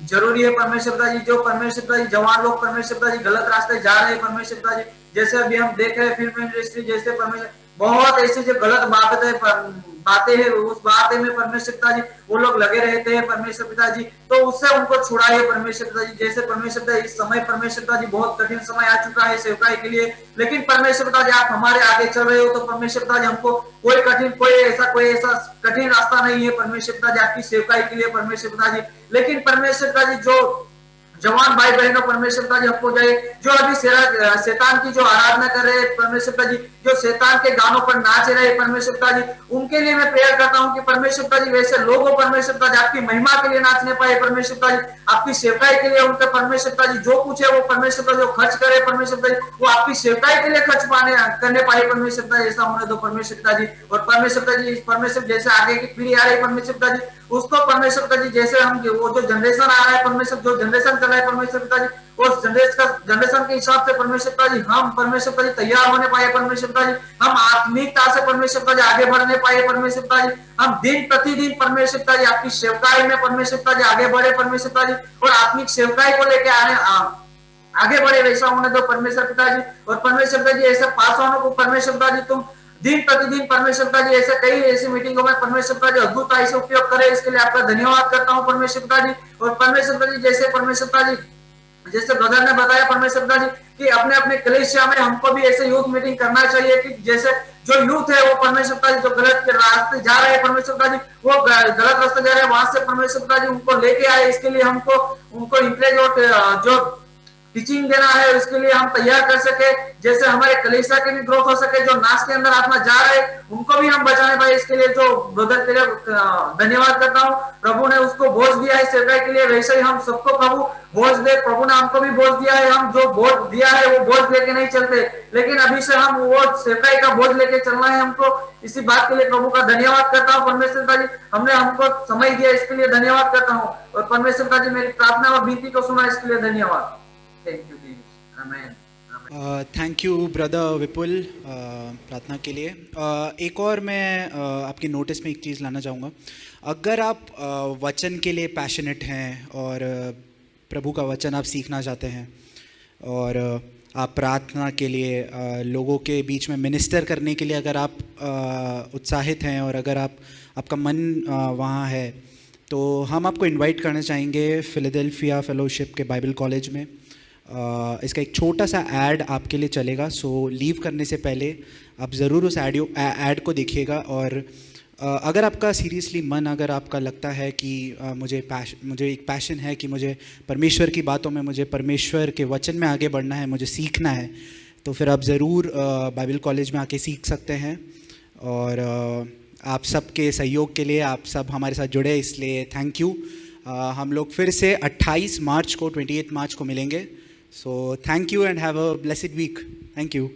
जरूरी है परमेश्वर पिता जी। जो परमेश्वर पिता जी जवान लोग परमेश्वर पिता जी गलत रास्ते जा रहे हैं परमेश्वर पिता जी, जैसे अभी हम देख रहे हैं फिल्म इंडस्ट्री जैसे परमेश्वर बहुत ऐसी जो गलत बातें हैं उस बातें में परमेश्वर पिता जी वो लोग लगे रहते हैं परमेश्वर पिता जी, तो उससे उनको छुड़ाइए परमेश्वर पिता जी। जैसे परमेश्वर पिता इस समय परमेश्वर पिता जी बहुत कठिन समय आ चुका है सेवकाई के लिए, लेकिन परमेश्वर पिता जी आप हमारे आगे चल रहे हो तो परमेश्वर पिता जी हमको कोई ऐसा कठिन रास्ता नहीं है परमेश्वर पिता जी आपकी सेवकाई के लिए परमेश्वर पिता जी। लेकिन परमेश्वर पिता जी जो जवान भाई बहनों परमेश्वर पिता जी हमको जाए जो अभी शैतान की जो आराधना कर रहे हैं परमेश्वर पिता जी जो शैतान के गानों पर नाच रहे हैं परमेश्वर पिता जी उनके लिए मैं प्रेयर करता हूं कि परमेश्वर पिता जी वैसे लोगों परमेश्वर पिता जी आपकी महिमा के लिए नाचने पाए परमेश्वर पिता जी, आपकी सेवकाई के लिए उनका परमेश्वर पिता जी जो कुछ है वो परमेश्वर पिता जो खर्च करे परमेश्वर पिता जी वो आपकी सेवकाई के लिए खर्च करने पाए परमेश्वर पिता जी ऐसा होने दो परमेश्वर पिता जी। और परमेश्वर पिता जी परमेश्वर जैसे आगे की पीढ़ी आ रही है परमेश्वर पिता जी उसको परमेश्वर पिता जी जैसे हम वो जो जनरेशन आ रहा है परमेश्वर जो जनरेशन चल रहा है परमेश्वर पिता जी उस जनरेशन के हिसाब से परमेश्वर पिता जी हम परमेश्वर पिता जी तैयार होने पाए परमेश्वर पिता जी, हम आत्मिकता से परमेश्वर पिता जी आगे बढ़ने पाए परमेश्वर पिता जी, हम दिन प्रतिदिन परमेश्वर पिता जी आपकी सेवकाई में परमेश्वर पिता जी आगे बढ़े परमेश्वर पिता जी और आत्मिक सेवकाई को लेकर आगे बढ़े वैसा होने दो परमेश्वर पिता जी। और परमेश्वर पिता जी ऐसे पासवानों को परमेश्वर पिता जी तुम दिन प्रतिदिन परमेश्वर पिता जी ऐसे कई ऐसी मीटिंगों में परमेश्वर पिता जी अद्भुतता से उपयोग करे इसके लिए आपका धन्यवाद करता हूँ परमेश्वर पिता जी। और परमेश्वर पिता जी जैसे परमेश्वर पिता जी जैसे ब्रदर ने बताया परमेश्वर पिता जी कि अपने अपने कलीसिया में हमको भी ऐसे यूथ मीटिंग करना चाहिए कि जैसे जो यूथ है वो परमेश्वर पिता जी जो गलत के रास्ते जा रहे हैं परमेश्वर पिता जी वो गलत रास्ते जा रहे हैं वहां से परमेश्वर पिता जी उनको लेके आए, इसके लिए हमको उनको इंकरेज और जो टीचिंग देना है उसके लिए हम तैयार कर सके, जैसे हमारे कलीसिया की भी ग्रोथ हो सके, जो नाश के अंदर आत्मा जा रहे उनको भी हम बचाने पाए। इसके लिए जो ब्रदर के लिए धन्यवाद करता हूँ, प्रभु ने उसको बोझ दिया है सेवकाई के लिए, वैसे ही हम सबको प्रभु बोझ दे, प्रभु ने हमको भी बोझ दिया है, हम जो बोझ दिया है वो बोझ लेके नहीं चलते, लेकिन अभी से हम वो सेवकाई का बोझ लेके चलना है हमको। इसी बात के लिए प्रभु का धन्यवाद करता हूँ परमेश्वर जी, हमने हमको समय दिया इसके लिए धन्यवाद करता हूँ। और परमेश्वर जी मेरी प्रार्थना और विनती को सुना इसके लिए धन्यवाद। थैंक यू जीसस, आमीन। थैंक यू ब्रदर विपुल प्रार्थना के लिए। एक और मैं आपकी नोटिस में एक चीज़ लाना चाहूँगा। अगर आप वचन के लिए पैशनेट हैं और प्रभु का वचन आप सीखना चाहते हैं और आप प्रार्थना के लिए लोगों के बीच में मिनिस्टर करने के लिए अगर आप उत्साहित हैं और अगर आपका मन वहाँ है, तो हम आपको इनवाइट करना चाहेंगे फिलाडेल्फिया फेलोशिप के बाइबल कॉलेज में। इसका एक छोटा सा ऐड आपके लिए चलेगा, सो लीव करने से पहले आप ज़रूर उस ऐड को देखिएगा। और अगर आपका सीरियसली मन, अगर आपका लगता है कि मुझे एक पैशन है कि मुझे परमेश्वर की बातों में, मुझे परमेश्वर के वचन में आगे बढ़ना है, मुझे सीखना है, तो फिर आप ज़रूर बाइबल कॉलेज में आके सीख सकते हैं। और आप सबके सहयोग के लिए, आप सब हमारे साथ जुड़े इसलिए थैंक यू। हम लोग फिर से 28 मार्च को 28 मार्च को मिलेंगे। So thank you and have a blessed week. Thank you.